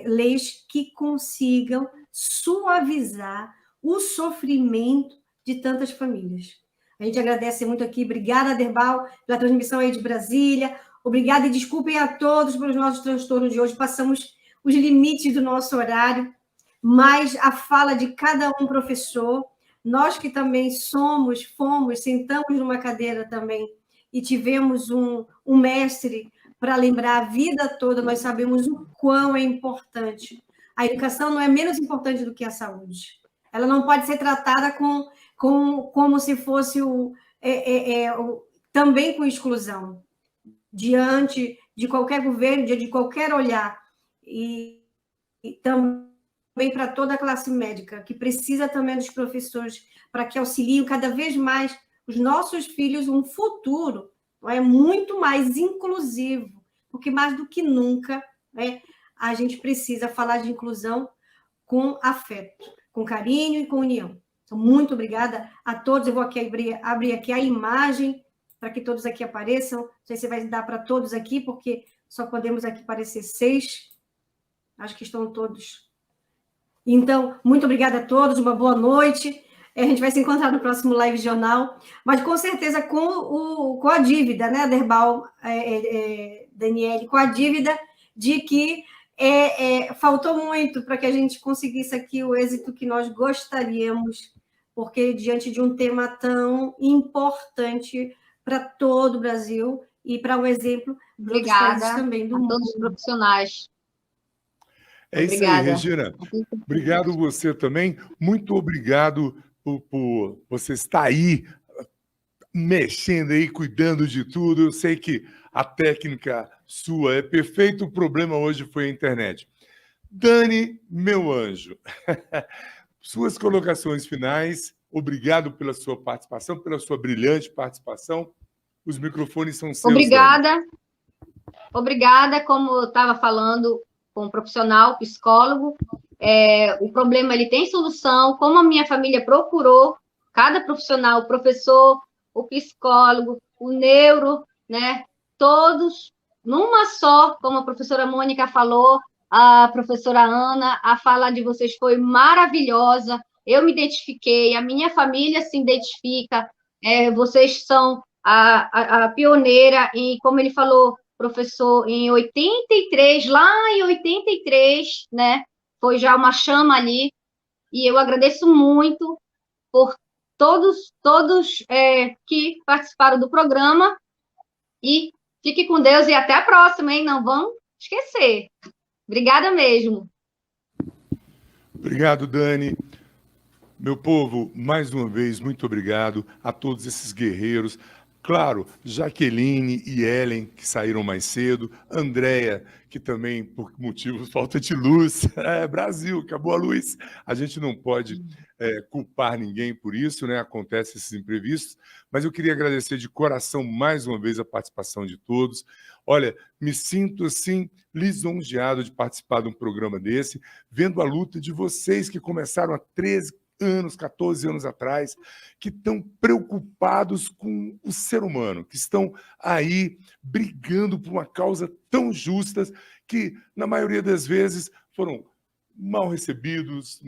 leis que consigam suavizar o sofrimento de tantas famílias. A gente agradece muito aqui. Obrigada, Derbal, pela transmissão aí de Brasília. Obrigada e desculpem a todos pelos nossos transtornos de hoje. Passamos os limites do nosso horário, mas a fala de cada um professor, nós que também fomos, sentamos numa cadeira também e tivemos um mestre para lembrar a vida toda, nós sabemos o quão é importante. A educação não é menos importante do que a saúde. Ela não pode ser tratada como se fosse também com exclusão, diante de qualquer governo, diante de qualquer olhar. E também para toda a classe médica, que precisa também dos professores, para que auxiliem cada vez mais os nossos filhos um futuro, não é, muito mais inclusivo, porque mais do que nunca, né, a gente precisa falar de inclusão com afeto, com carinho e com união. Então, muito obrigada a todos. Eu vou aqui abrir aqui a imagem para que todos aqui apareçam. Não sei se vai dar para todos aqui, porque só podemos aqui aparecer 6. Acho que estão todos. Então, muito obrigada a todos, uma boa noite. A gente vai se encontrar no próximo Live Jornal, mas com certeza com a dívida, né, Derbal, Daniele, com a dívida de que faltou muito para que a gente conseguisse aqui o êxito que nós gostaríamos, porque diante de um tema tão importante para todo o Brasil e para um exemplo de outros países também do mundo. Obrigada a todos os profissionais. É isso aí, Regina. Obrigado você também. Muito obrigado por você estar aí, mexendo aí, cuidando de tudo. Eu sei que a técnica sua é perfeita, o problema hoje foi a internet. Dani, meu anjo, suas colocações finais. Obrigado pela sua participação, pela sua brilhante participação. Os microfones são seus. Obrigada. Obrigada, como eu estava falando com um profissional, psicólogo, o problema ele tem solução, como a minha família procurou, cada profissional, o professor, o psicólogo, o neuro, né, todos numa só, como a professora Mônica falou, a professora Ana, a fala de vocês foi maravilhosa, eu me identifiquei, a minha família se identifica, vocês são a pioneira, e como ele falou, professor, em 83, lá em 83, né, foi já uma chama ali, e eu agradeço muito por todos que participaram do programa, e fique com Deus e até a próxima, hein? Não vão esquecer. Obrigada mesmo. Obrigado, Dani. Meu povo, mais uma vez, muito obrigado a todos esses guerreiros. Claro, Jaqueline e Ellen, que saíram mais cedo, Andréia, que também, por motivos, falta de luz, Brasil, acabou a luz, a gente não pode culpar ninguém por isso, né? Acontecem esses imprevistos, mas eu queria agradecer de coração mais uma vez a participação de todos. Olha, me sinto assim lisonjeado de participar de um programa desse, vendo a luta de vocês que começaram há 14 anos atrás, que estão preocupados com o ser humano, que estão aí brigando por uma causa tão justa que, na maioria das vezes, foram mal recebidos,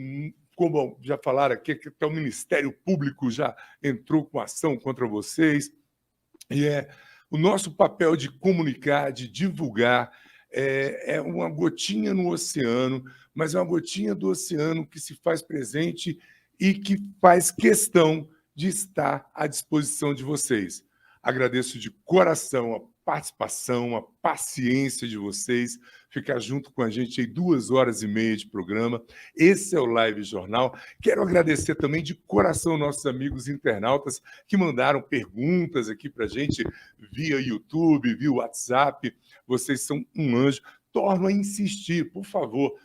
como já falaram aqui, que até o Ministério Público já entrou com ação contra vocês. E o nosso papel de comunicar, de divulgar, é uma gotinha no oceano, mas é uma gotinha do oceano que se faz presente e que faz questão de estar à disposição de vocês. Agradeço de coração a participação, a paciência de vocês, ficar junto com a gente aí 2h30 de programa. Esse é o Live Jornal. Quero agradecer também de coração nossos amigos internautas que mandaram perguntas aqui para a gente via YouTube, via WhatsApp. Vocês são um anjo. Torno a insistir, por favor,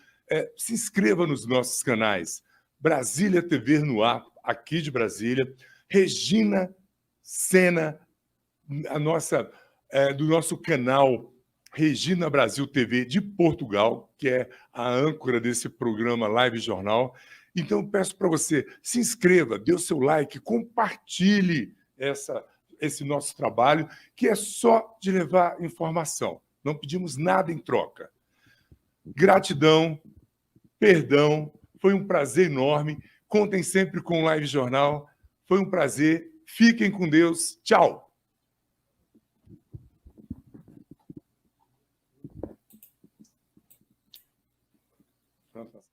se inscreva nos nossos canais. Brasília TV no ar, aqui de Brasília. Regina Sena, do nosso canal Regina Brasil TV de Portugal, que é a âncora desse programa Live Jornal. Então, eu peço para você, se inscreva, dê o seu like, compartilhe esse nosso trabalho, que é só de levar informação. Não pedimos nada em troca. Gratidão, perdão, foi um prazer enorme. Contem sempre com o Live Jornal. Foi um prazer. Fiquem com Deus. Tchau. Pronto.